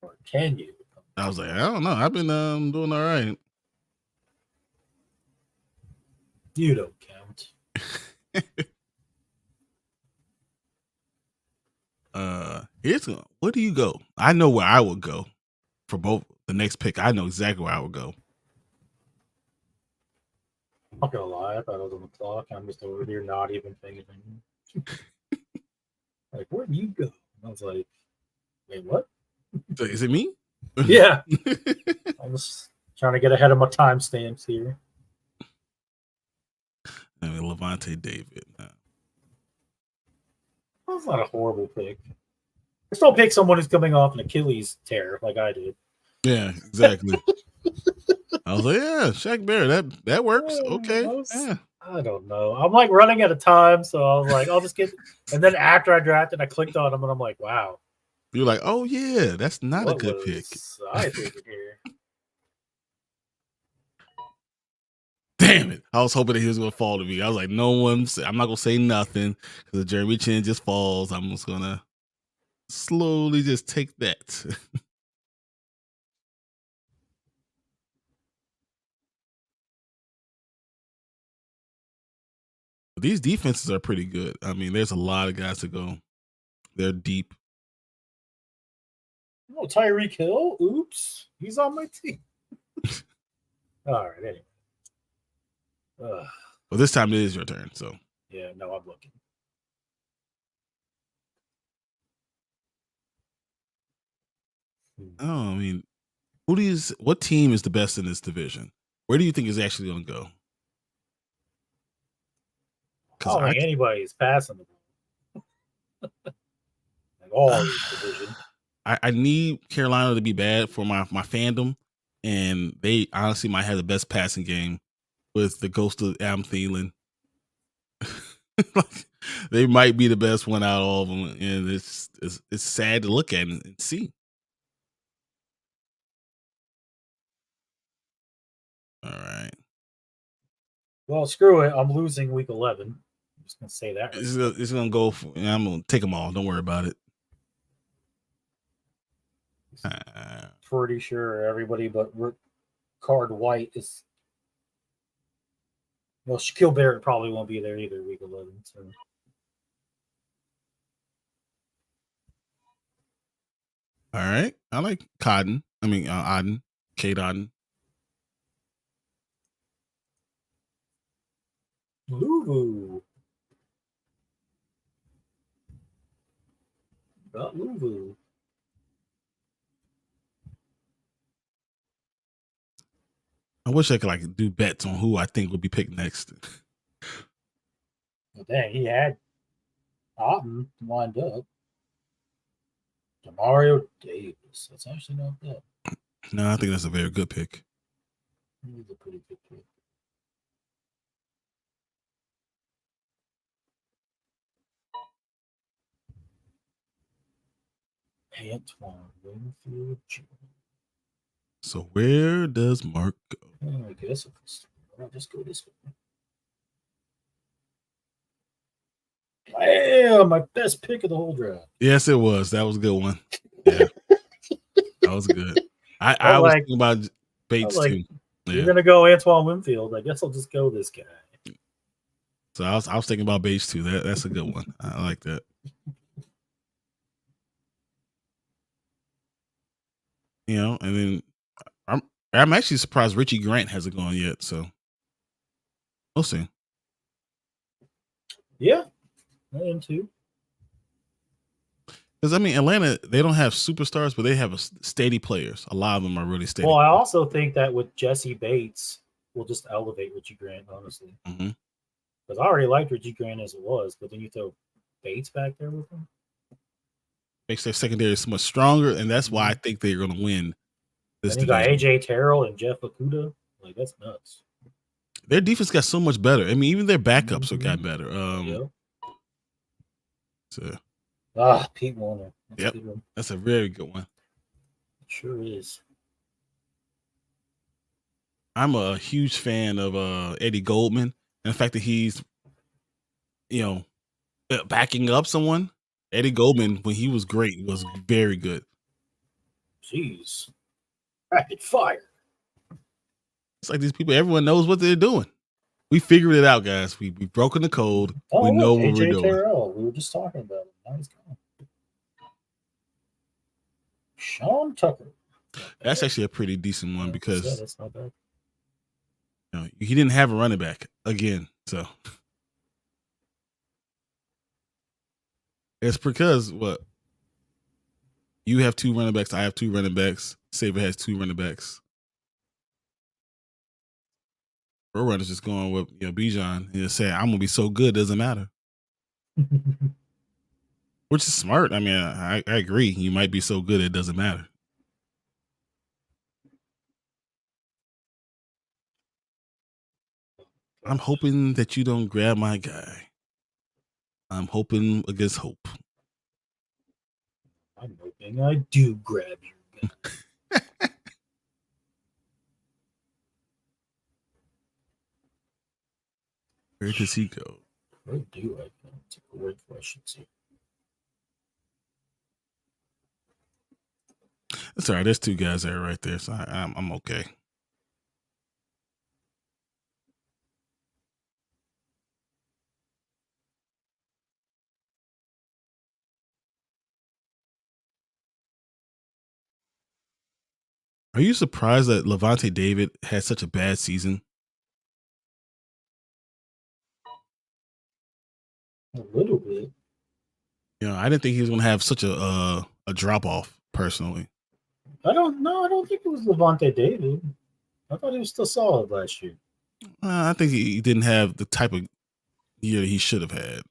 Or can you? I was like, I don't know. I've been doing all right. You don't count. Where do you go? I know where I would go for both the next pick. I know exactly where I would go. I'm not gonna lie, I thought I was on the clock. I'm just over here not even paying attention. Like, where do you go? And I was like, wait, what? So, is it me? Yeah. I'm just trying to get ahead of my timestamps here. I mean, Levante David. That's not a horrible pick. I still pick someone who's coming off an Achilles tear like I did. Yeah, exactly. I was like, yeah, Shaq Barrett, that works. Okay. I don't know. I'm like running out of time, so I was like, I'll just get. And then after I drafted, I clicked on him, and I'm like, wow. You're like, oh yeah, that's not a good pick. I think here. Damn it! I was hoping that he was going to fall to me. I was like, no one's. I'm not going to say nothing because if Jeremy Chin just falls, I'm just going to slowly just take that. These defenses are pretty good. I mean, there's a lot of guys to go. They're deep. Oh, Tyreek Hill? Oops. He's on my team. All right, anyway. Well, this time it is your turn, so. Yeah, no, I'm looking. Oh, I mean, what team is the best in this division? Where do you think is actually going to go? I don't think anybody's passing the ball. Like all this division. I need Carolina to be bad for my fandom, and they honestly might have the best passing game with the ghost of Adam Thielen. They might be the best one out of all of them, and it's sad to look at and see. All right. Well, screw it. I'm losing week 11. I'm just gonna say that. It's gonna go. I'm gonna take them all. Don't worry about it. Pretty sure everybody but Card White is. Well, Shaquille Barrett probably won't be there either week 11. So. All right. I like Cotton. I mean, Auden. Kate Auden. Luvu. Got Luvu. I wish I could like do bets on who I think would be picked next. Well, dang, he had Auden lined up. Demario Davis. That's actually not bad. No, I think that's a very good pick. He's a pretty good pick. Antoine Winfield. So where does Mark go? I guess I'll just go this way. Damn, my best pick of the whole draft. Yes, it was. That was a good one. Yeah, that was good. I was like- thinking about Bates like, too. You're Yeah. gonna go Antoine Winfield. I guess I'll just go this guy. So I was thinking about Bates too. That's a good one. I like that. You know, and then I'm actually surprised Richie Grant hasn't gone yet. So we'll see. Yeah, I am too. Because I mean, Atlanta, they don't have superstars, but they have steady players. A lot of them are really steady. Well, I also think that with Jesse Bates, we'll just elevate Richie Grant, honestly. Because I already liked Richie Grant as it was, but then you throw Bates back there with him. Makes their secondary so much stronger, and that's why I think they're going to win this Then you division. got AJ Terrell and Jeff Okuda. Like, that's nuts. Their defense got so much better. I mean, even their backups have gotten better. Pete Warner. Yep, that's a very good one. It sure is. I'm a huge fan of Eddie Goldman, and the fact that he's, backing up someone. Eddie Goldman, when he was great, was very good. Jeez, rapid fire. It's like these people, everyone knows what they're doing. We figured it out, guys. We've broken the code. We know what we're doing. Terrell. We were just talking about him. Now he's gone. Sean Tucker. That's actually a pretty decent one because that's not bad. He didn't have a running back again. So it's because you have 2 running backs. I have 2 running backs. Savor has 2 running backs. Roadrunner's just going with Bijan and just saying, I'm gonna be so good, doesn't matter. Which is smart. I mean, I agree. You might be so good, it doesn't matter. I'm hoping that you don't grab my guy. I'm hoping against hope. I'm hoping I do grab your guy. Where does he go? Where do I go? It's a great question, too. That's all right. There's 2 guys there right there, so I'm okay. Are you surprised that Levante David had such a bad season? A little bit. I didn't think he was going to have such a drop off. Personally, I don't know. I don't think it was Levante David. I thought he was still solid last year. I think he didn't have the type of year he should have had.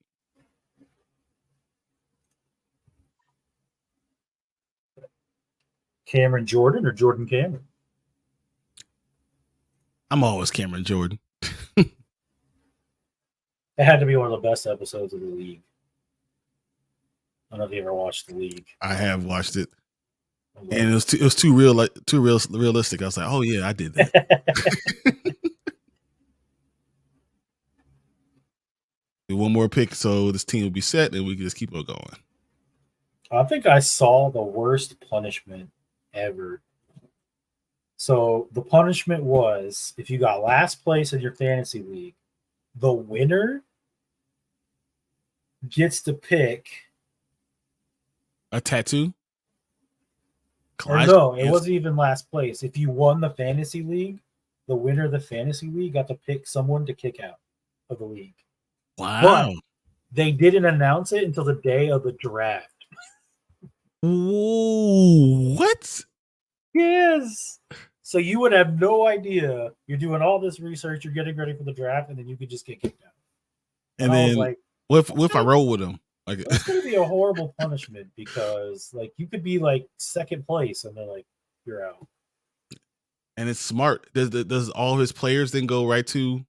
Cameron Jordan or Jordan Cameron? I'm always Cameron Jordan. It had to be one of the best episodes of the league. I don't know if you ever watched the league. I have watched it, and it was too realistic. I was like, oh yeah, I did that. Do one more pick, so this team will be set, and we can just keep on going. I think I saw the worst punishment ever. So the punishment was if you got last place in your fantasy league, the winner gets to pick a tattoo. No, it wasn't even last place. If you won the fantasy league, the winner of the fantasy league got to pick someone to kick out of the league. Wow. But they didn't announce it until the day of the draft. Ooh, what? Yes. So you would have no idea. You're doing all this research. You're getting ready for the draft, and then you could just get kicked out. And then, like, what if I roll with them? Like, that's going to be a horrible punishment because, like, you could be like second place, and they're like, you're out. And it's smart. Does all his players then go right to?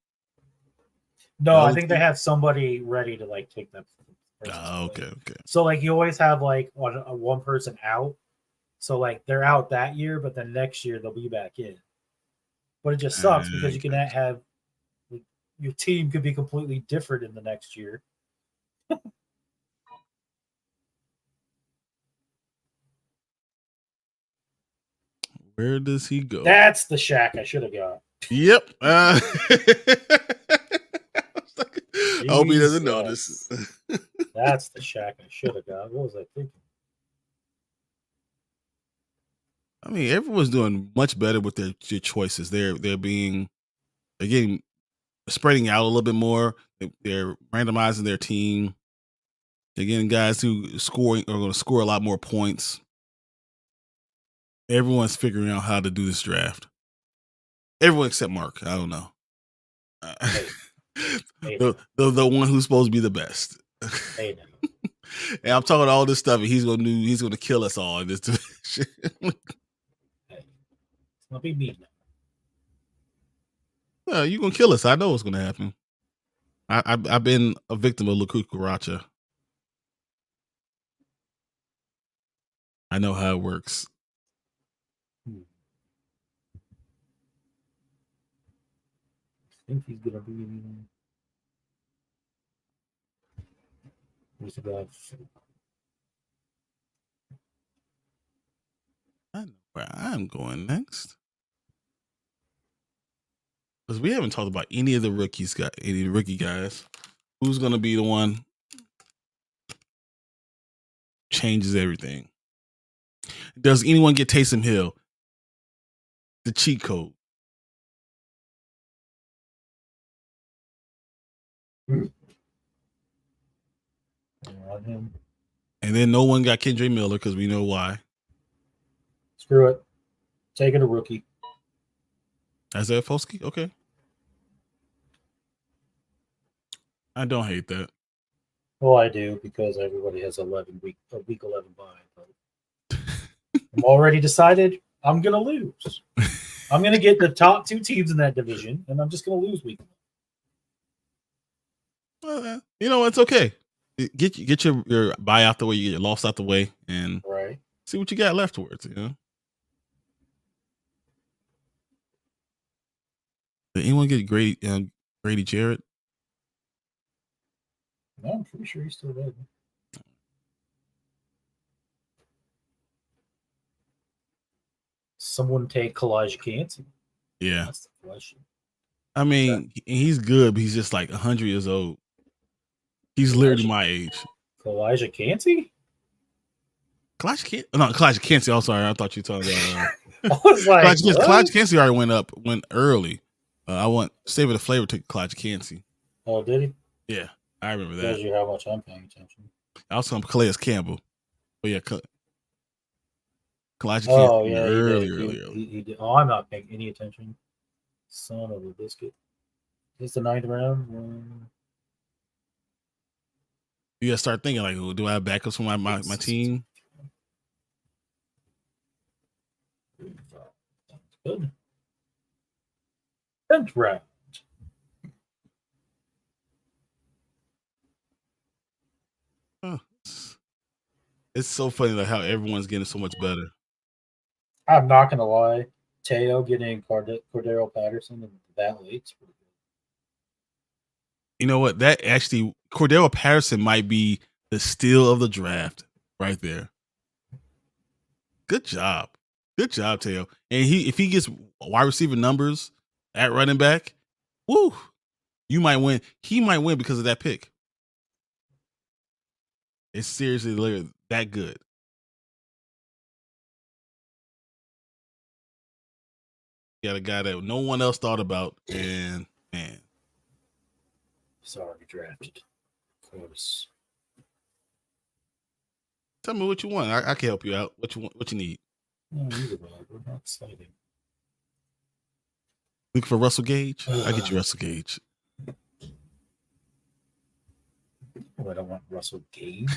No, I think they have somebody ready to like take that. Okay. So like you always have like one person out. So like they're out that year, but then next year they'll be back in. But it just sucks because you can have your team could be completely different in the next year. Where does he go? That's the Shaq I should have got. Yep. I hope he doesn't Jesus. notice. That's the Shaq I should have got. What was I thinking? I mean, everyone's doing much better with their choices. They're getting spreading out a little bit more. They're randomizing their team. They're getting guys who are going to score a lot more points. Everyone's figuring out how to do this draft. Everyone except Mark. I don't know. The one who's supposed to be the best. Hey, and I'm talking all this stuff, and he's gonna kill us all in this division. It's not be me. You're gonna kill us. I know what's gonna happen. I've been a victim of Lakukaracha. I know how it works. I think he's gonna be. Who's the guy? I know where I'm going next. Because we haven't talked about any of the rookies, any rookie guys. Who's going to be the one changes everything? Does anyone get Taysom Hill? The cheat code. Him. And then no one got Kendre Miller because we know why. Screw it. Taking a rookie. Isaiah Foskey? Okay. I don't hate that. Well, I do because everybody has a week 11 bye. But I'm already decided I'm going to lose. I'm going to get the top 2 teams in that division, and I'm just going to lose week 1. Well, you know, it's okay. Get your bye out the way, you get your loss out the way, and see what you got left towards, you know? Did anyone get Grady Jarrett? No, I'm pretty sure he's still there. Someone take Kalijah Kancey. Yeah. That's the question. I mean, he's good, but he's just like 100 years old. He's literally my age. Kalijah Kancey? Kalijah Kancey. I'm sorry. I thought you were talking about. I was like, Kalijah Kancey already went early. I want Savor the Flavor to Kalijah Kancey. Oh, did he? Yeah, I remember that. Shows you how much I'm paying attention. I was on Calais Campbell. But yeah, Kalijah Kancey. Oh, yeah. Early. He did. Oh, I'm not paying any attention. Son of a biscuit. It's the 9th round. You gotta start thinking like, do I have backups for my team? Good. 10th round. Oh, it's so funny like how everyone's getting so much better. I'm not gonna lie. Teo getting Cordero Patterson that late's pretty good. You know what? That actually, Cordero Patterson might be the steal of the draft right there. Good job, Teo. And if he gets wide receiver numbers at running back, woo, you might win. He might win because of that pick. It's seriously that good. You got a guy that no one else thought about, and man, he's already drafted. Of course. Tell me what you want. I can help you out. What you want? What you need? No, either way, we're not exciting. Looking for Russell Gage? I get you Russell Gage. Oh, I don't want Russell Gage.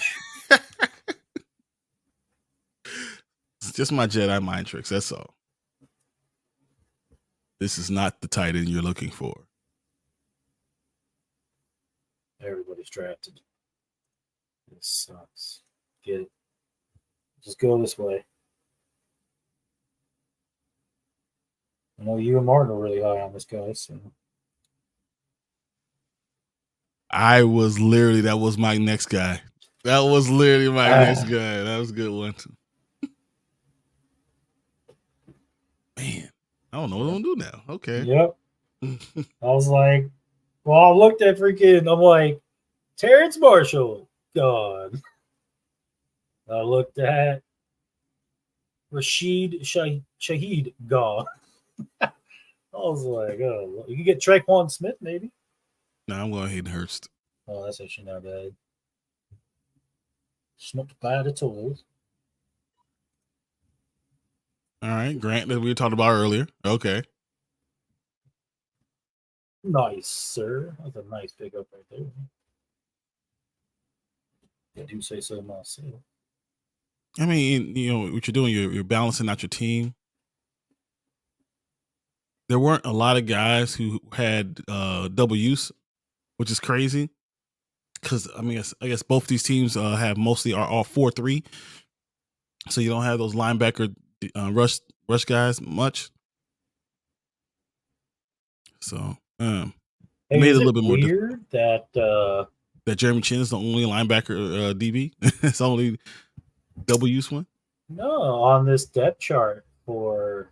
It's just my Jedi mind tricks. That's all. This is not the tight end you're looking for. Everybody's drafted. This sucks. Get it. Just go this way. I know you and Martin are really high on this guy, so. That was my next guy. That was literally my next guy. That was a good one. Man, I don't know what I'm gonna do now. Okay. Yep. I was like, well, I looked at freaking, I'm like, Terrence Marshall, gone. I looked at Rashid Shaheed, gone. I was like, oh, you can get Traquan Smith, maybe. No, I'm going Hayden Hurst. Oh, that's actually not bad. It's not bad at all. All right, Grant, that we talked about earlier. Okay. Nice, sir. That's a nice pickup right there. I do say so myself. I mean, you know what you're doing. You're balancing out your team. There weren't a lot of guys who had double use, which is crazy. Because I mean, I guess both these teams have mostly are all 4-3, so you don't have those linebacker rush guys much. So it Hey, made it is a little bit more weird that that Jeremy Chin is the only linebacker DB. It's the only double use one. no, on this depth chart for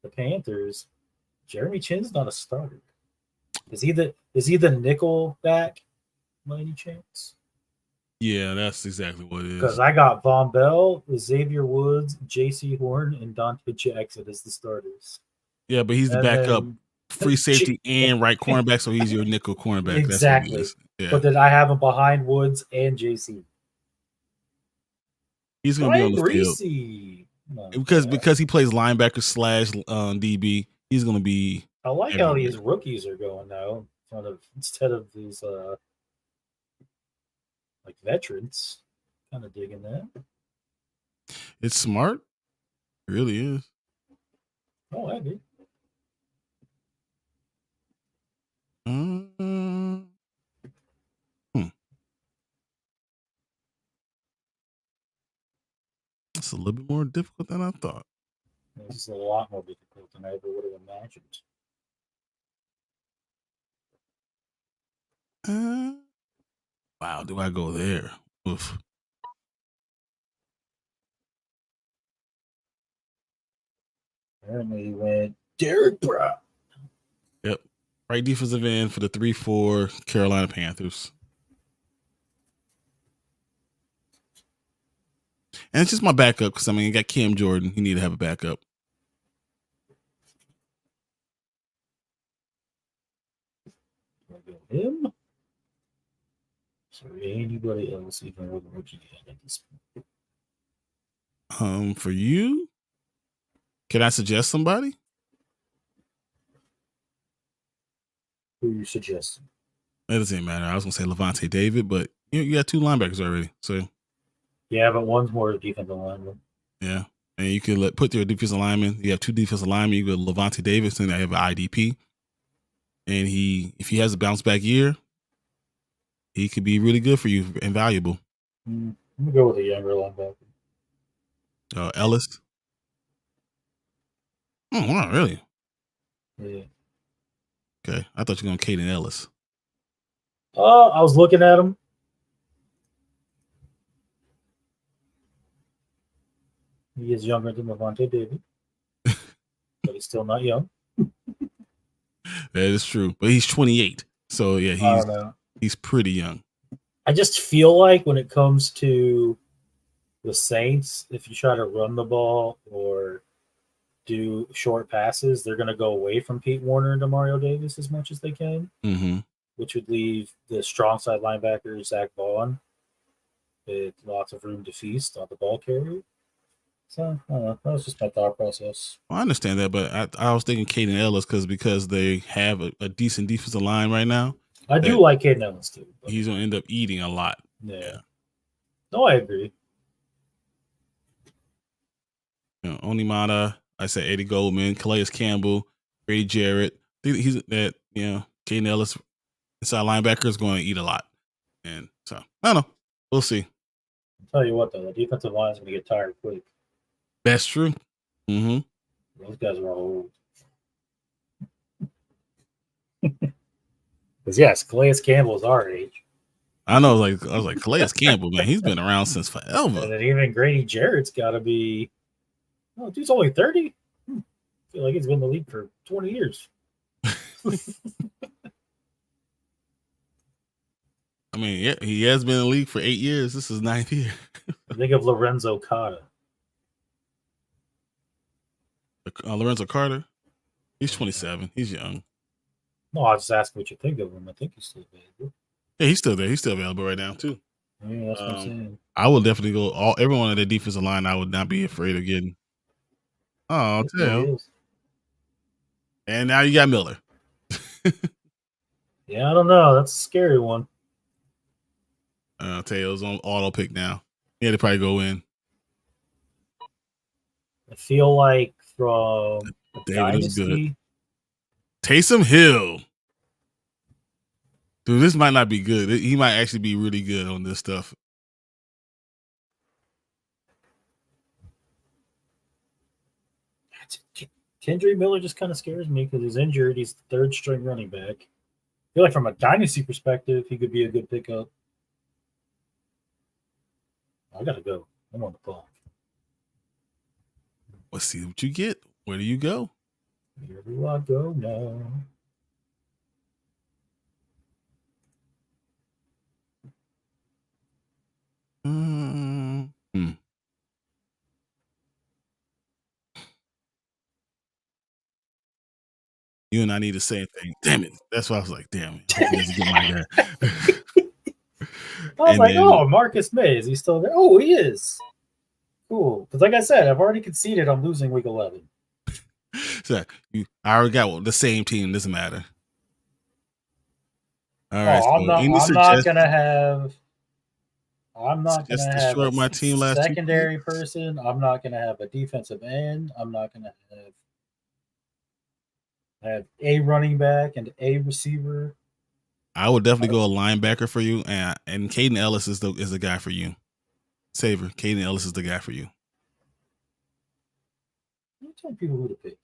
the Panthers, Jeremy Chin's not a starter. Is he the nickel back by any chance? Yeah, that's exactly what it is. Because I got Von Bell, Xavier Woods, J.C. Horn, and Dante Jackson as the starters. Yeah, but he's the backup, free safety and right cornerback, so he's your nickel cornerback. Exactly. That's what he is. Yeah. But then I have him behind Woods and J.C. He's going to be on the field. Because he plays linebacker / DB, he's going to be. I like how these rookies are going now instead of these like veterans. Kind of digging that. It's smart. It really is. Oh, I do. It's a little bit more difficult than I thought. This is a lot more difficult than I ever would have imagined. Wow, do I go there? Oof. Apparently, he went Derek Brown. Yep. Right defensive end for the 3-4 Carolina Panthers. And it's just my backup because, I mean, you got Cam Jordan. You need to have a backup. Him? Sorry, anybody else even with a rookie at this point? For you, can I suggest somebody? Who you suggesting? That doesn't matter. I was gonna say Levante David, but you got 2 linebackers already. So yeah, but one's more defensive lineman. Yeah, and you could put your defensive lineman. You have 2 defensive linemen. You got Levante Davis, and I have an IDP. And if he has a bounce back year, he could be really good for you and valuable. I'm gonna go with a younger linebacker. Ellis. Oh, wow, really? Yeah. Okay, I thought you were going Caden Ellis. I was looking at him. He is younger than Levante David, but he's still not young. That is true, but he's 28, so yeah, he's pretty young. I just feel like when it comes to the Saints, if you try to run the ball or do short passes, they're going to go away from Pete Werner and Demario Davis as much as they can, which would leave the strong side linebacker, Zach Vaughn, with lots of room to feast on the ball carrier. So, I don't know. That was just my thought process. Well, I understand that, but I was thinking Caden Ellis because they have a decent defensive line right now. I do like Caden Ellis, too. He's going to end up eating a lot. Yeah. No, I agree. Onimata, I said Eddie Goldman, Calais Campbell, Brady Jarrett. He's that, Caden Ellis, inside linebacker, is going to eat a lot. And so, I don't know. We'll see. I'll tell you what, though, the defensive line is going to get tired quick. That's true. Those guys are all old. Because, yes, Calais Campbell is our age. I know. I was like, Calais Campbell, man, he's been around since forever. And then even Grady Jarrett's got to be, dude's only 30. feel like he's been in the league for 20 years. I mean, yeah, he has been in the league for 8 years. This is 9th year. Think of Lorenzo Cotta. Lorenzo Carter. He's 27. He's young. No, I was just asking what you think of him. I think he's still available. Yeah, he's still there. He's still available right now too. Yeah, that's what I'm saying. I will definitely go everyone on the defensive line. I would not be afraid of getting. Oh, damn. And now you got Miller. Yeah, I don't know. That's a scary one. Teo's on auto pick now. He had to probably go in. I feel like from David is good. Dynasty, Taysom Hill. Dude, this might not be good. He might actually be really good on this stuff. Kendrick Miller just kind of scares me because he's injured. He's the third string running back. I feel like from a dynasty perspective, he could be a good pickup. I gotta go. I'm on the clock. Let's see what you get. Where do you go? Where do I go now? You and I need the same thing. Damn it. That's why I was like, damn it. I was like, oh, Marcus May. Is he still there? Oh, he is. Cool. Because like I said, I've already conceded I'm losing week 11. So I already got the same team. Doesn't matter. All right. I'm not gonna have my team last secondary person. I'm not gonna have a defensive end. I'm not gonna have a running back and a receiver. I would definitely go a linebacker for you, and Caden Ellis is the guy for you. Savor, Caden Ellis is the guy for you. I'm telling people who to pick.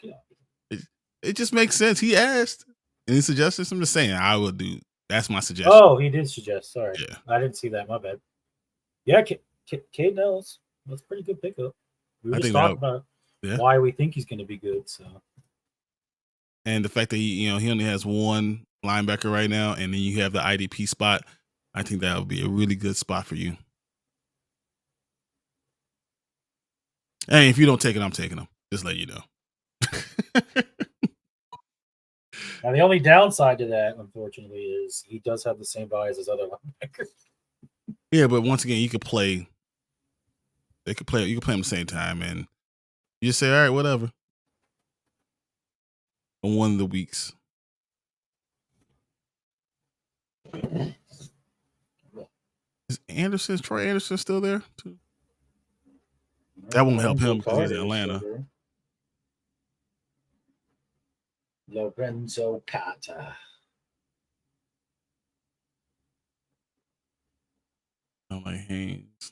It just makes sense. He asked. Any suggestions? I'm just saying I would do. That's my suggestion. Oh, he did suggest. Sorry. Yeah. I didn't see that. My bad. Yeah, Caden Ellis. That's a pretty good pickup. We were just talking about why we think he's going to be good. So, and the fact that he only has one linebacker right now, and then you have the IDP spot, I think that would be a really good spot for you. And if you don't take it, I'm taking him. Just let you know. Now, the only downside to that, unfortunately, is he does have the same buys as other linebackers. Yeah, but once again, you could play. You could play them at the same time, and you just say, all right, whatever. On one of the weeks. Is Troy Anderson still there too? That won't help him because he's in Atlanta. Lorenzo Cotta. I'm like Haynes.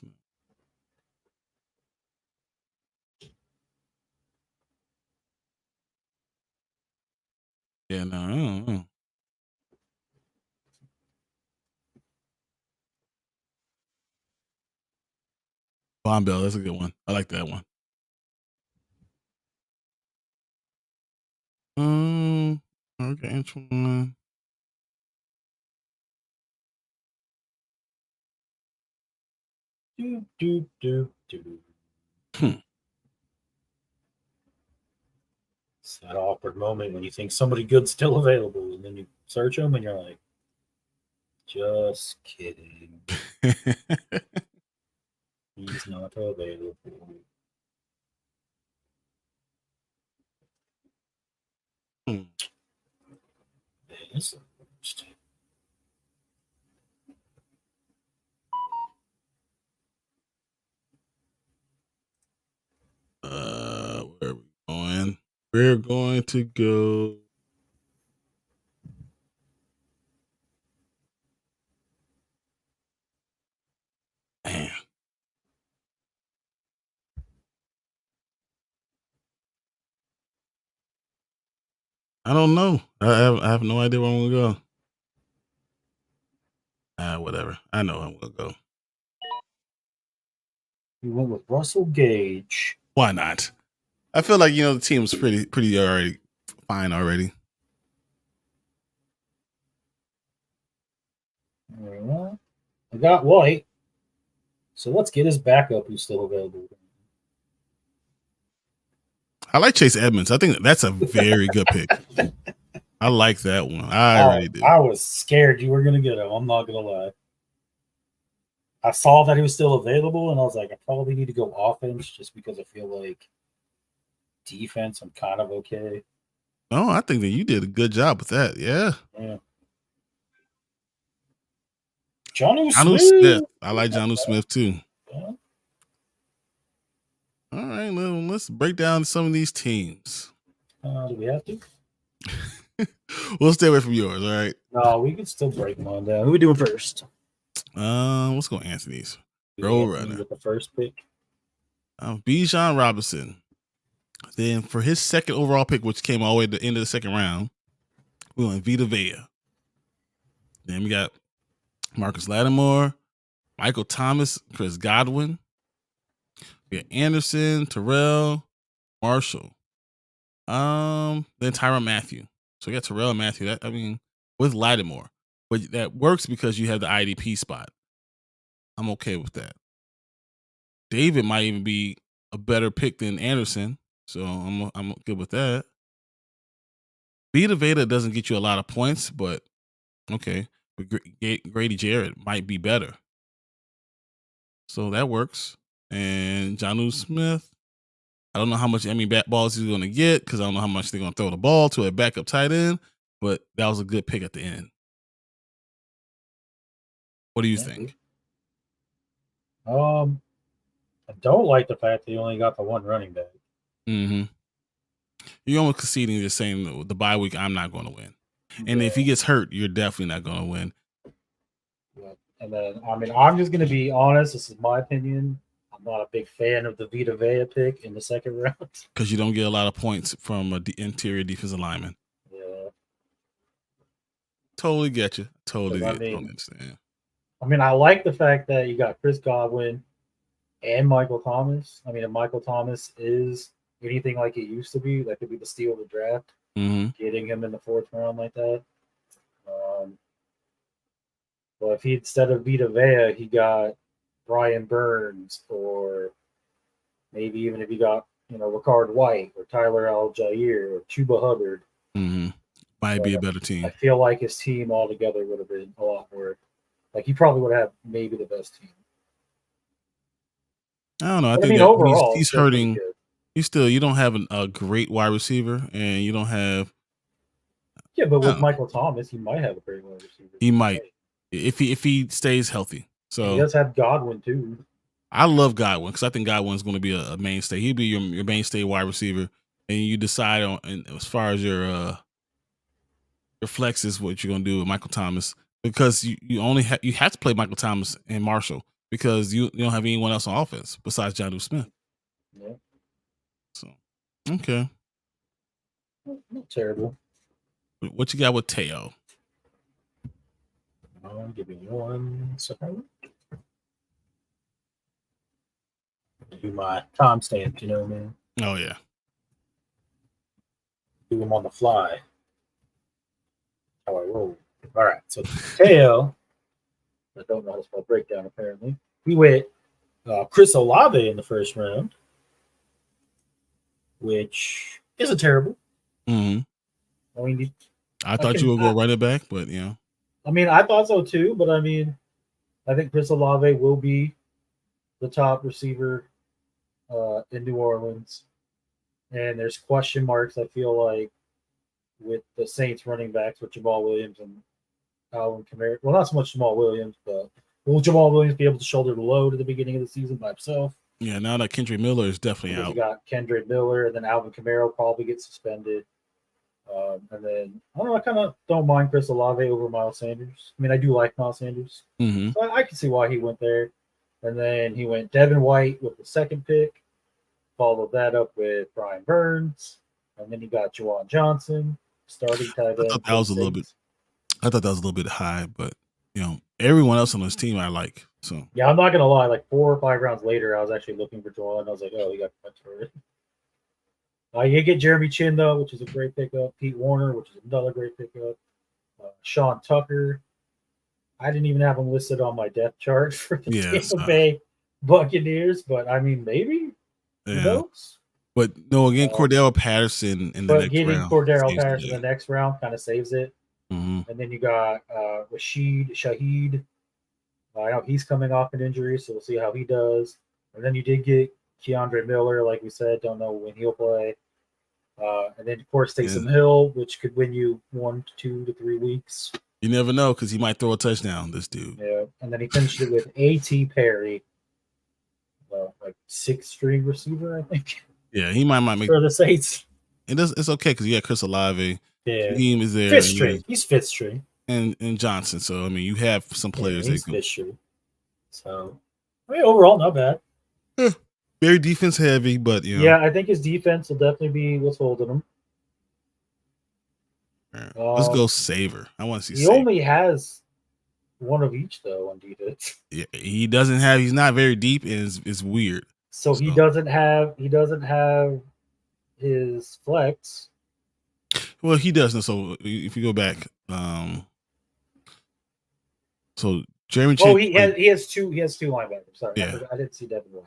Yeah, no, I don't know. Von Bell, that's a good one. I like that one. Okay, Antoine. It's that awkward moment when you think somebody good's still available, and then you search them, and you're like, just kidding. He's not available. That's the worst. Where are we going? We're going to go. Man. I don't know. I have no idea where I'm gonna go. Whatever. I know I'm gonna go. You went with Russell Gage. Why not? I feel like the team's pretty already fine already. Well, I got White, so let's get his backup who's still available. I like Chase Edmonds. I think that's a very good pick. I like that one. I really do. I was scared you were gonna get him. I'm not gonna lie. I saw that he was still available, and I was like, I probably need to go offense just because I feel like defense, I'm kind of okay. No, I think that you did a good job with that. Yeah. Jonnu Smith. I like Jonnu Smith too. Yeah. All right, let's break down some of these teams. Do we have to? We'll stay away from yours, all right? No, we can still break them on down. Who are we doing first? Let's go Anthony's. Roadrunner with the first pick. Bijan Robinson. Then for his second overall pick, which came all the way to the end of the second round, we went Vita Vea. Then we got Marcus Lattimore, Michael Thomas, Chris Godwin. We got Anderson, Terrell, Marshall. Then Tyrann Mathieu. So we got Terrell and Matthew. With Lattimore. But that works because you have the IDP spot. I'm okay with that. David might even be a better pick than Anderson. So I'm good with that. Vita Vea doesn't get you a lot of points, but okay. But Grady Jarrett might be better. So that works. And Jonnu Smith, I don't know how much bat balls he's going to get because I don't know how much they're going to throw the ball to a backup tight end, but that was a good pick at the end. What do you think? I don't like the fact that you only got the one running back. Mm-hmm. You're almost conceding, just saying the bye week, I'm not going to win. And if he gets hurt, you're definitely not going to win. Yeah. And then, I'm just going to be honest. This is my opinion. I'm not a big fan of the Vita Vea pick in the second round. Because you don't get a lot of points from an interior defensive lineman. Yeah. Totally get you. Totally understand. I like the fact that you got Chris Godwin and Michael Thomas. If Michael Thomas is anything like it used to be, that could be the steal of the draft. Mm-hmm. Getting him in the fourth round like that. Well, if he instead of Vita Vea, he got Brian Burns, or maybe even if he got Ricard White or Tyler Algier or Chuba Hubbard, might be a better team. I feel like his team altogether would have been a lot more. Like he probably would have maybe the best team. I don't know. I think overall, he's hurting. You don't have a great wide receiver, and you don't have. Yeah, but with Michael Thomas, he might have a great wide receiver. He might, if he stays healthy. So he does have Godwin too. I love Godwin because I think Godwin's going to be a mainstay. He'll be your mainstay wide receiver, and you decide on as far as your flexes what you're going to do with Michael Thomas, because you only you have to play Michael Thomas and Marshall because you don't have anyone else on offense besides Jonnu Smith. Yeah. So okay, not terrible. What you got with Teo? Give me 1 second. Do my timestamp, you know what I mean? Oh yeah. Do them on the fly. How I roll. All right. So Teo, I don't know how to spell breakdown apparently. We went Chris Olave in the first round, which isn't terrible. Mm-hmm. I thought you would go running back, but I thought so too, but I think Chris Olave will be the top receiver in New Orleans. And there's question marks, I feel like, with the Saints running backs with Jamal Williams and Alvin Kamara. Well, not so much Jamal Williams, but will Jamal Williams be able to shoulder the load at the beginning of the season by himself? Yeah, now that Kendrick Miller is definitely out. You got Kendrick Miller, and then Alvin Kamara will probably get suspended. And then, I don't know, I kind of don't mind Chris Olave over Miles Sanders. I do like Miles Sanders. Mm-hmm. So I can see why he went there. And then he went Devin White with the second pick. Followed that up with Brian Burns. And then he got Juwan Johnson, starting tight end. I thought that was a little bit high, but, everyone else on this team I like. So yeah, I'm not going to lie. Like 4 or 5 rounds later, I was actually looking for Juwan. I was like, oh, he got cut already. You get Jeremy Chin, though, which is a great pickup. Pete Warner, which is another great pickup. Sean Tucker. I didn't even have him listed on my depth chart for the Tampa Bay Buccaneers, but I mean, maybe. Who knows? But no, again, Cordell Patterson in the next round. But getting Cordell Patterson in the next round kind of saves it. And then you got Shaheed. I know he's coming off an injury, so we'll see how he does. And then you did get Keandre Miller, like we said. Don't know when he'll play. And then, of course, Taysom Hill, which could win you 1 to 2 to 3 weeks. You never know, because he might throw a touchdown, this dude. Yeah, and then he finished it with A.T. Perry, like 6th string receiver, I think. Yeah, he might make for the Saints. It's okay because you got Chris Olave. Yeah, team is there. 5th string. He's 5th string. And Johnson. So I mean, you have some players. He's 5th string. So I mean, overall, not bad. Very defense heavy, but you know. Yeah, I think his defense will definitely be what's holding him. Right. Let's go Savor. I want to see. He only has one of each though on defense. Yeah, he doesn't have. He's not very deep, and it's weird. So he doesn't have his flex. Well, he doesn't. So if you go back, so Jeremy. Oh, he has two linebackers. Sorry, yeah. I didn't see Devin White.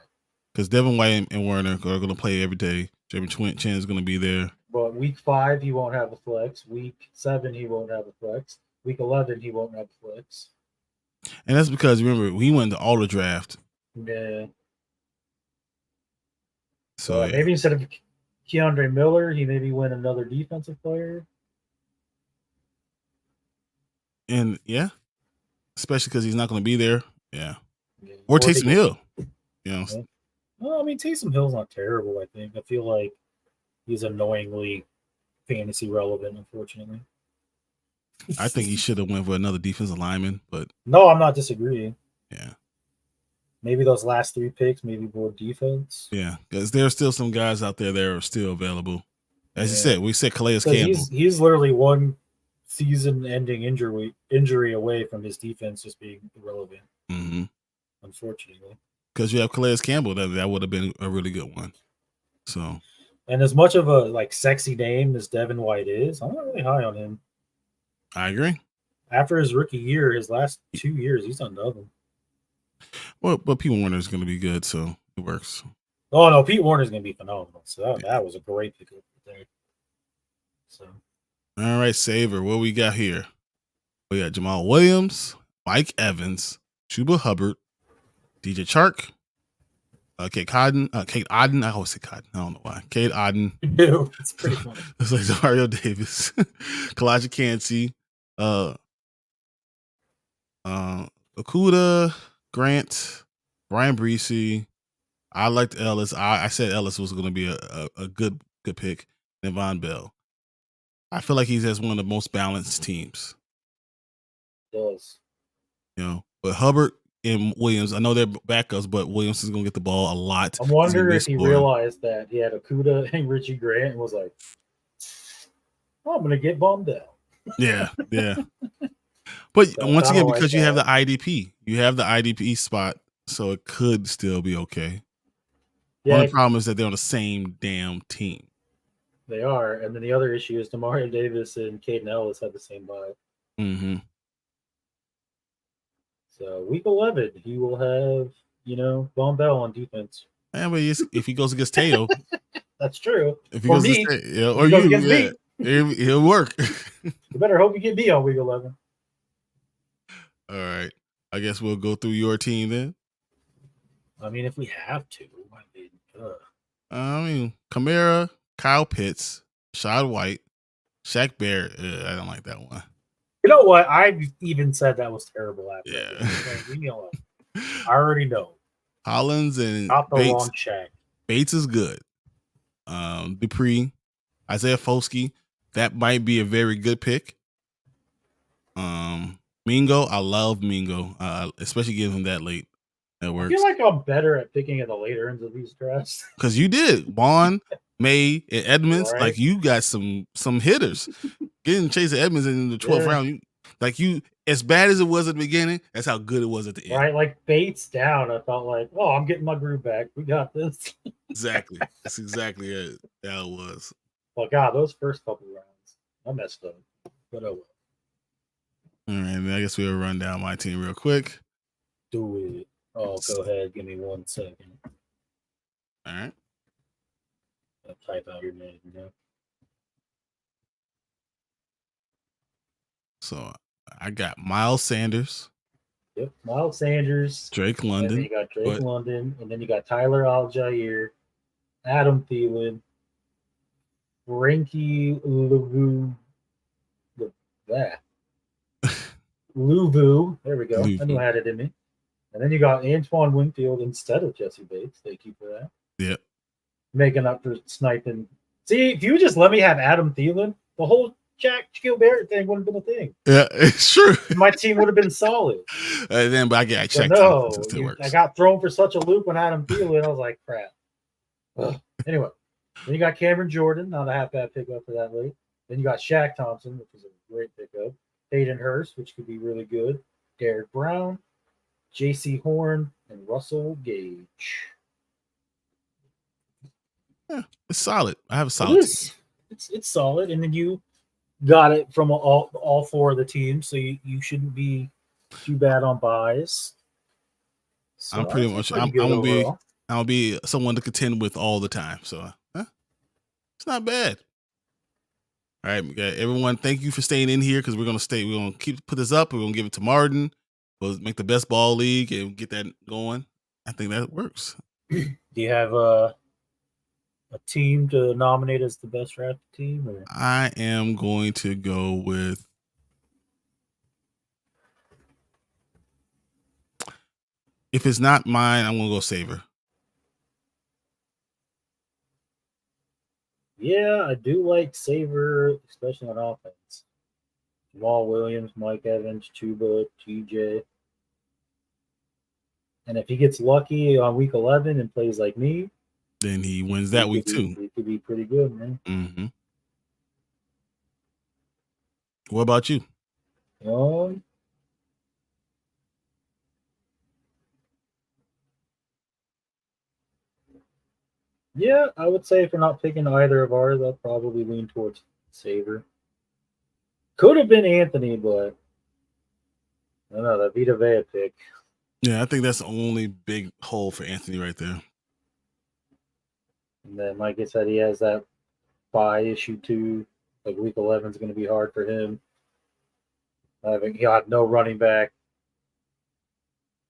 Because Devin White and Werner are going to play every day. Jeremy Chin is going to be there. But week 5, he won't have a flex. Week 7, he won't have a flex. Week 11, he won't have a flex. And that's because, remember, he went to auto draft. Yeah. So maybe instead of Keandre Miller, he maybe win another defensive player. And, yeah. Especially because he's not going to be there. Yeah. Or Taysom Hill. You know. Yeah. Well, I mean, Taysom Hill's not terrible, I think. I feel like he's annoyingly fantasy relevant, unfortunately. I think he should have went for another defensive lineman, but... No, I'm not disagreeing. Yeah. Maybe those last 3 picks, maybe more defense. Yeah, because there are still some guys out there that are still available. As you said, we said Calais Campbell. He's literally one season-ending injury away from his defense just being irrelevant. Mm-hmm. Unfortunately. Because you have Calais Campbell, that would have been a really good one. So, and as much of a sexy name as Devin White is, I'm not really high on him. I agree. After his rookie year, his last 2 years, he's done nothing. Well, but Pete Warner is going to be good, so it works. Oh no, Pete Warner is going to be phenomenal. So that was a great pickup there. So, all right, Savor, what we got here? We got Jamal Williams, Mike Evans, Chuba Hubbard, DJ Chark, Kate Otten. I always say Cotton. I don't know why. Kate Otten. No, it's pretty funny. It's like Mario Davis, Kalijah Cansey, Okuda, Grant, Brian Breesy. I liked Ellis. I said Ellis was going to be a good pick. And Von Bell. I feel like he has one of the most balanced teams. He does. You know, but Hubbard and Williams, I know they're backups, but Williams is going to get the ball a lot. I wonder if he realized that he had Okuda and Richie Grant and was like, I'm going to get Von Bell. Yeah. But so once again, because you have the IDP spot, so it could still be okay. Yeah. One problem is that they're on the same damn team. They are, and then the other issue is Demario Davis and Caden Ellis have the same vibe. Mm-hmm. So week 11, he will have, Von Bell on defense. Yeah, but if he goes against Teo, that's true. If he goes against Teo, or you, he'll work. You better hope you get me on week 11. All right, I guess we'll go through your team then. I mean, if we have to, Kamara, Kyle Pitts, Shad White, Shaq Barrett. I don't like that one. You know what? I even said that was terrible. After leave me alone. I already know. Hollins and not the long Shaq. Bates is good. Dupree, Isaiah Foskey. That might be a very good pick. Mingo, I love Mingo, especially getting him that late. That works. I feel like I'm better at picking at the later ends of these drafts. Because you did. Vaughn, May, and Edmonds. Right. Like, you got some hitters. Getting Chase Edmonds in the 12th round, as bad as it was at the beginning, that's how good it was at the end. Right, like Bates down, I felt like, I'm getting my groove back. We got this. Exactly. That's exactly it. Yeah, it was. Well, God, those first couple rounds, I messed up. But oh well. All right, I guess we'll run down my team real quick. Do it. Oh, go ahead. Give me 1 second. All right. I'll type out your name. You know? So I got Miles Sanders. Yep, Miles Sanders. Drake And then London. you got Drake London. And then you got Tyler Algier, Adam Thielen, Frankie Louvu. Louvu. There we go. I knew I had it in me. And then you got Antoine Winfield instead of Jesse Bates. Thank you for that. Yep. Making up for sniping. See, if you just let me have Adam Thielen, the whole Jack Gilbert thing wouldn't have been a thing. Yeah, it's true. My team would have been solid. Then, but I get checked. No, I got thrown for such a loop on Adam Thielen. I was like, crap. Ugh. Anyway, then you got Cameron Jordan, not a half bad pickup for that late. Then you got Shaq Thompson, which is a great pickup. Hayden Hurst, which could be really good. Derek Brown, J.C. Horn, and Russell Gage. Yeah, it's solid. I have a solid. It's solid, and then you got it from all four of the teams, so you shouldn't be too bad on buys. So I'm pretty much. I'm gonna be someone to contend with all the time. So it's not bad. All right, everyone. Thank you for staying in here because we're gonna stay. We're gonna put this up. We're gonna give it to Martin. We'll make the best ball league and get that going. I think that works. Do you have a team to nominate as the best drafted team? Or? I am going to go with. If it's not mine, I'm gonna go Savor. Yeah, I do like Savor, especially on offense. Jamal Williams, Mike Evans, Chuba, TJ. And if he gets lucky on week 11 and plays like me, then he wins that week too. He could be pretty good, man. Mm-hmm. What about you? Yeah, I would say if you're not picking either of ours, I'd probably lean towards Savor. Could have been Anthony, but I don't know, that Vita Vea pick. Yeah, I think that's the only big hole for Anthony right there. And then, like I said, he has that bye issue too. Like week 11 is going to be hard for him. He'll have no running back.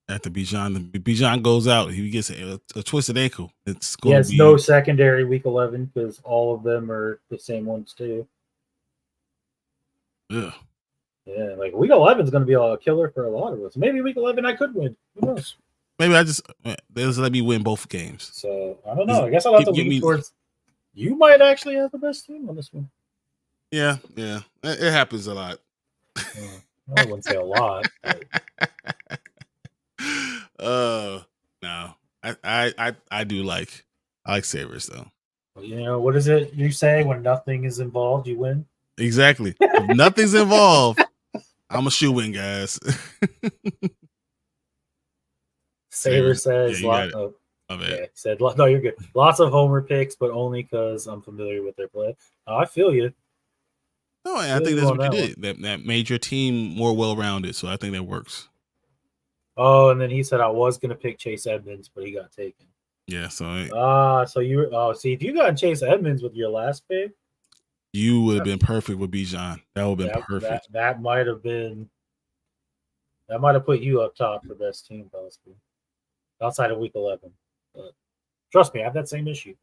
After Bijan goes out, he gets a twisted ankle. It's going he has no secondary week 11 because all of them are the same ones too. Yeah. Yeah, like week 11 is going to be a killer for a lot of us. Maybe week 11 I could win. Who knows? Maybe they just let me win both games. So I don't know. I guess I'll have to lean towards. You might actually have the best team on this one. Yeah, it happens a lot. I wouldn't say a lot. But... no, I do I like Savors though. You know, what is it you say when nothing is involved, you win? Exactly. If nothing's involved, I'm a shoe-in, guys. Savor says, said, no, you're good. Lots of homer picks, but only because I'm familiar with their play. I feel you. No, I think that's what you did. That made your team more well-rounded, so I think that works. Oh, and then he said I was going to pick Chase Edmonds, but he got taken. Yeah, so see, if you got Chase Edmonds with your last pick, you would have been perfect with Bijan. That would have been perfect. That might have been. That might have put you up top for best team, possibly. Outside of week 11. But trust me, I have that same issue.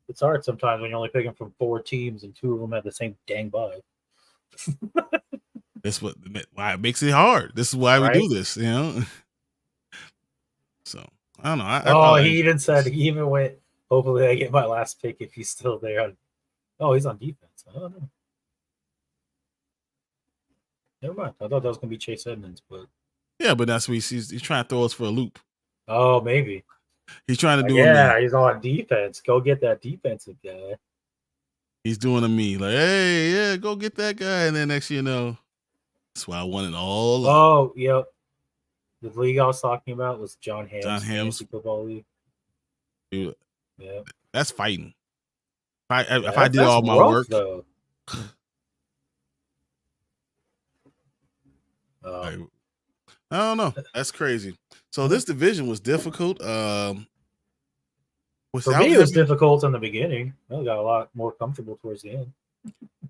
It's hard sometimes when you're only picking from 4 teams and 2 of them have the same dang bye. That's why it makes it hard. This is why we do this, you know. So I don't know. He even went. Hopefully, I get my last pick if he's still there. He's on defense. I don't know. Never mind. I thought that was gonna be Chase Edmonds, but yeah, but that's what he's trying to throw us for a loop. Oh, maybe he's trying to do. Yeah, he's on defense. Go get that defensive guy. He's doing a me like, hey, yeah, go get that guy, and then next you know, that's why I won it all. Oh, yep. The league I was talking about was John Ham's Fantasy football league. Dude, yeah, that's fighting. If I did all my rough, work, though. I don't know. That's crazy. So this division was difficult. For me, it was difficult in the beginning. I got a lot more comfortable towards the end.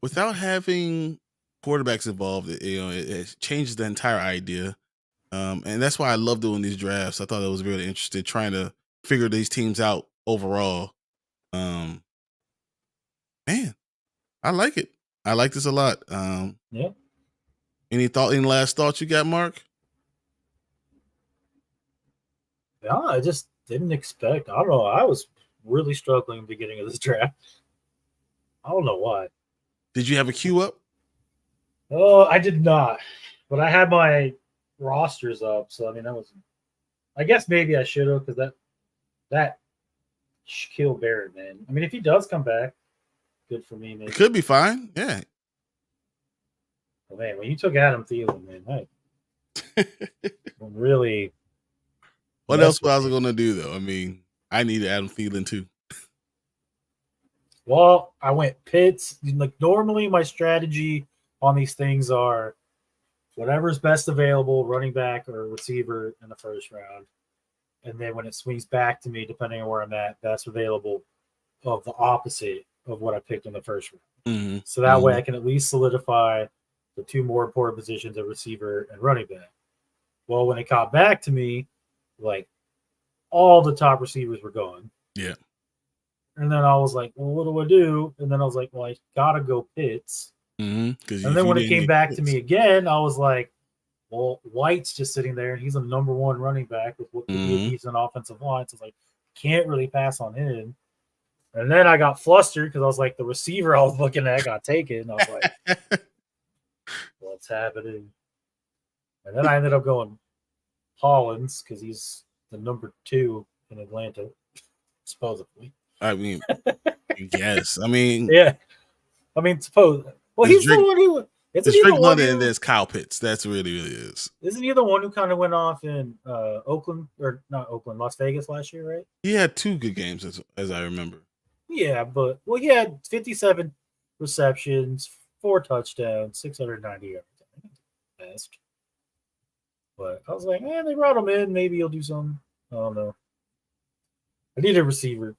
Without having quarterbacks involved, it changes the entire idea. And that's why I love doing these drafts. I thought it was really interesting trying to figure these teams out overall. Man, I like it. I like this a lot. Yeah. Any last thoughts you got, Mark? Yeah, I just didn't expect. I don't know. I was really struggling at the beginning of this draft. I don't know why. Did you have a queue up? Oh, I did not. But I had my rosters up, so I mean that was. I guess maybe I should have because that kill Barrett, man. I mean, if he does come back, good for me. Maybe. It could be fine. Yeah. Oh, man, when you took Adam Thielen, man, really. What else was I going to do though? I mean, I needed Adam Thielen too. Well, I went Pitts. Like normally, my strategy on these things are whatever's best available, running back or receiver in the first round. And then when it swings back to me, depending on where I'm at, that's available of the opposite of what I picked in the first round. Mm-hmm. So that way I can at least solidify the two more important positions of receiver and running back. Well, when it got back to me, like all the top receivers were gone. Yeah. And then I was like, well, what do I do? And then I was like, well, I got to go Pitts. Mm-hmm. And then when it came back to me again, I was like, well, White's just sitting there, and he's a number one running back with what could be a decent offensive line. So I was like, can't really pass on him. And then I got flustered because I was like, the receiver I was looking at got taken. And I was like, what's happening? And then I ended up going Hollins because he's the number 2 in Atlanta, supposedly. I mean, yes. I mean, yeah. I mean, suppose. Well, he's the one who. It's Drake London and there's Kyle Pitts. That's really is. Isn't he the one who kind of went off in Oakland or not Oakland, Las Vegas last year, right? He had 2 good games as I remember. Yeah, but he had 57 receptions, 4 touchdowns, 690 yards. Best. But I was like, man, they brought him in. Maybe he'll do something. I don't know. I need a receiver.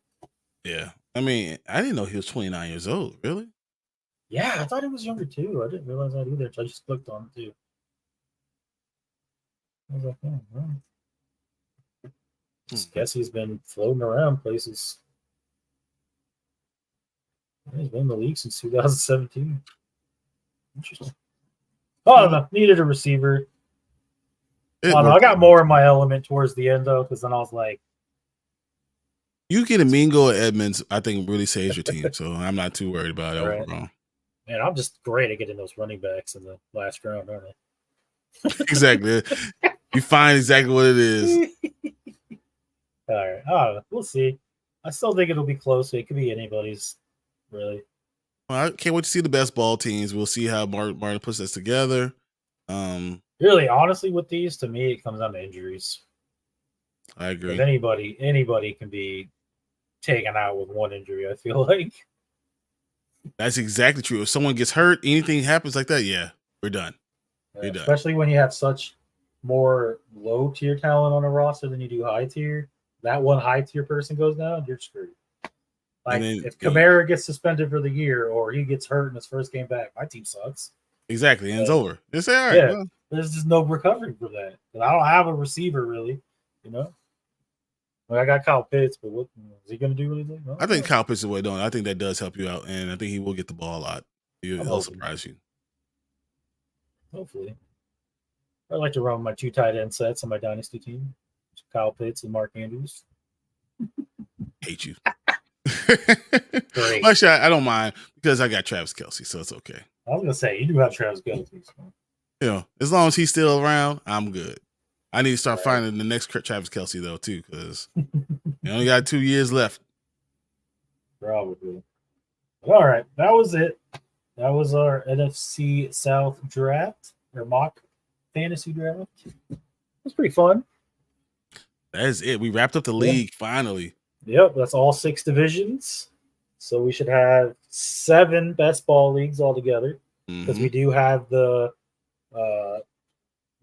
Yeah. I mean, I didn't know he was 29 years old. Really? Yeah, I thought he was younger too. I didn't realize that either. So I just clicked on it too. I was like, oh, well. Guess he's been floating around places. He's been in the league since 2017. Interesting. Oh, I don't know. Needed a receiver. I don't know. I got more in my element towards the end, though, because then I was like, you get a Mingo or Edmonds, I think really saves your team. So I'm not too worried about it overall. Man, I'm just great at getting those running backs in the last round, aren't I? Exactly. You find exactly what it is. All right. I don't know. We'll see. I still think it'll be close. It could be anybody's, really. Well, I can't wait to see the best ball teams. We'll see how Martin puts this together. Really, honestly, with these, to me, it comes down to injuries. I agree. If anybody can be taken out with one injury, I feel like. That's exactly true. If someone gets hurt, anything happens like that, yeah, we're done. We're done. Especially when you have such more low tier talent on a roster than you do high tier. That one high tier person goes down, you're screwed. Like if Kamara gets suspended for the year or he gets hurt in his first game back, my team sucks. Exactly, and it's over. It's all right. Yeah, well, there's just no recovery for that. I don't have a receiver really, Well, I got Kyle Pitts, but what is he going to do anything? No, I think Kyle Pitts is way doing. I think that does help you out, and I think he will get the ball a lot. He'll surprise you. Hopefully, I like to run my 2 tight end sets on my dynasty team: Kyle Pitts and Mark Andrews. Hate you. Actually, I don't mind because I got Travis Kelce, so it's okay. I was gonna say you do have Travis Kelce. So. As long as he's still around, I'm good. I need to start finding the next Travis Kelce though too, because you only got 2 years left. Probably. All right, that was it. That was our NFC South draft or mock fantasy draft. It was pretty fun. That is it. We wrapped up the league finally. Yep, that's all 6 divisions. So we should have 7 best ball leagues altogether because we do have the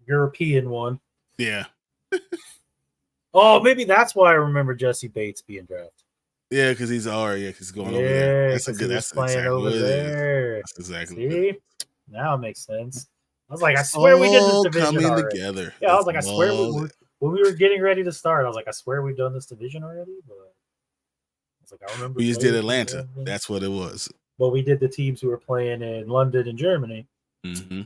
European one. Yeah. Oh, maybe that's why I remember Jesse Bates being drafted. Yeah, because he's going over there. That's a good. That's playing exactly over what it there. is. That's exactly. See, now it makes sense. I was like, I swear we did this division coming already. together. Yeah, I was like, I swear when we were getting ready to start, I was like, I swear we've done this division already. But I was like, I remember we just did Atlanta. That's what it was. But we did the teams who were playing in London and Germany. Mm-hmm.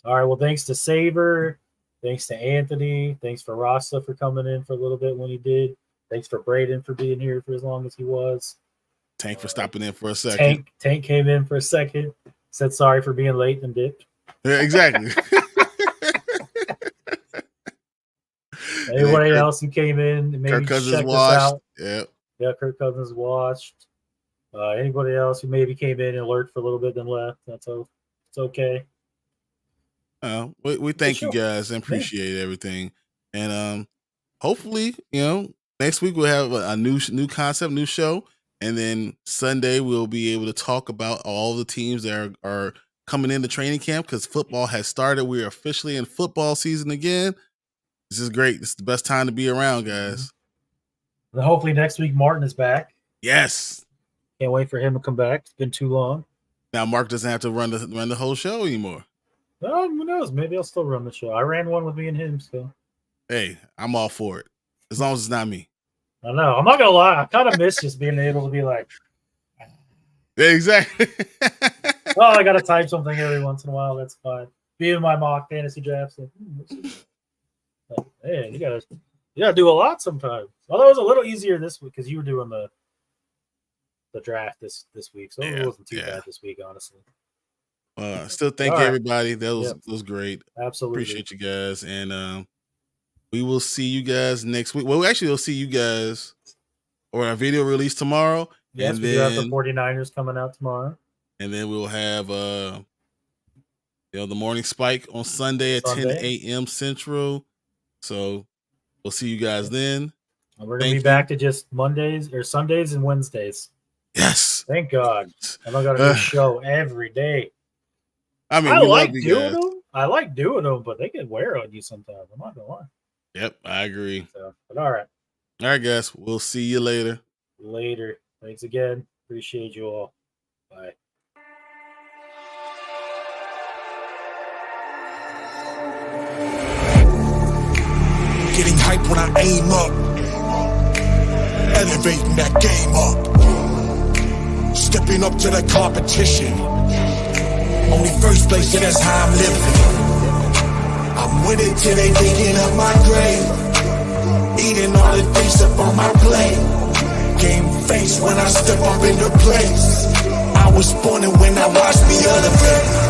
All right. Well, thanks to Savor. Thanks to Anthony. Thanks for Rasta for coming in for a little bit when he did. Thanks for Braden for being here for as long as he was. Tank for stopping in for a second. Tank came in for a second. Said sorry for being late and dipped. Yeah, exactly. Anybody else who came in and maybe Kirk Cousins checked watched. us out? Yeah, Kirk Cousins watched. Anybody else who maybe came in and lurked for a little bit then left? It's okay. We thank you guys and appreciate everything. And hopefully, next week we'll have a new concept, new show. And then Sunday we'll be able to talk about all the teams that are coming into training camp because football has started. We are officially in football season again. This is great. This is the best time to be around, guys. And hopefully next week Martin is back. Yes. Can't wait for him to come back. It's been too long. Now Mark doesn't have to run the whole show anymore. Oh, who knows? Maybe I'll still run the show. I ran one with me and him, so. Hey, I'm all for it. As long as it's not me. I know. I'm not going to lie. I kind of miss just being able to be like. Yeah, exactly. Oh, I got to type something every once in a while. That's fine. Being my mock fantasy drafts. Like, hey, you gotta do a lot sometimes. Although it was a little easier this week because you were doing the draft this week. So it wasn't too bad this week, honestly. Still thank you, everybody. That was great. Absolutely. Appreciate you guys. And we will see you guys next week. Well, actually, we'll see you guys or our video release tomorrow. Yes, we do have the 49ers coming out tomorrow. And then we'll have the morning spike on Sunday at 10 a.m. Central. So we'll see you guys then. And we're going to be back to just Mondays or Sundays and Wednesdays. Yes. Thank God. I don't got to do a show every day. I mean, I like doing them. I like doing them, but they can wear on you sometimes. I'm not going to lie. Yep, I agree. But all right. All right, guys. We'll see you later. Later. Thanks again. Appreciate you all. Bye. Getting hype when I aim up, elevating that game up, stepping up to the competition, only first place, and that's how I'm living. I'm with it till they digging up my grave, eating all the things up on my plate, game face when I step up into place. I was born and when I watched me elevate.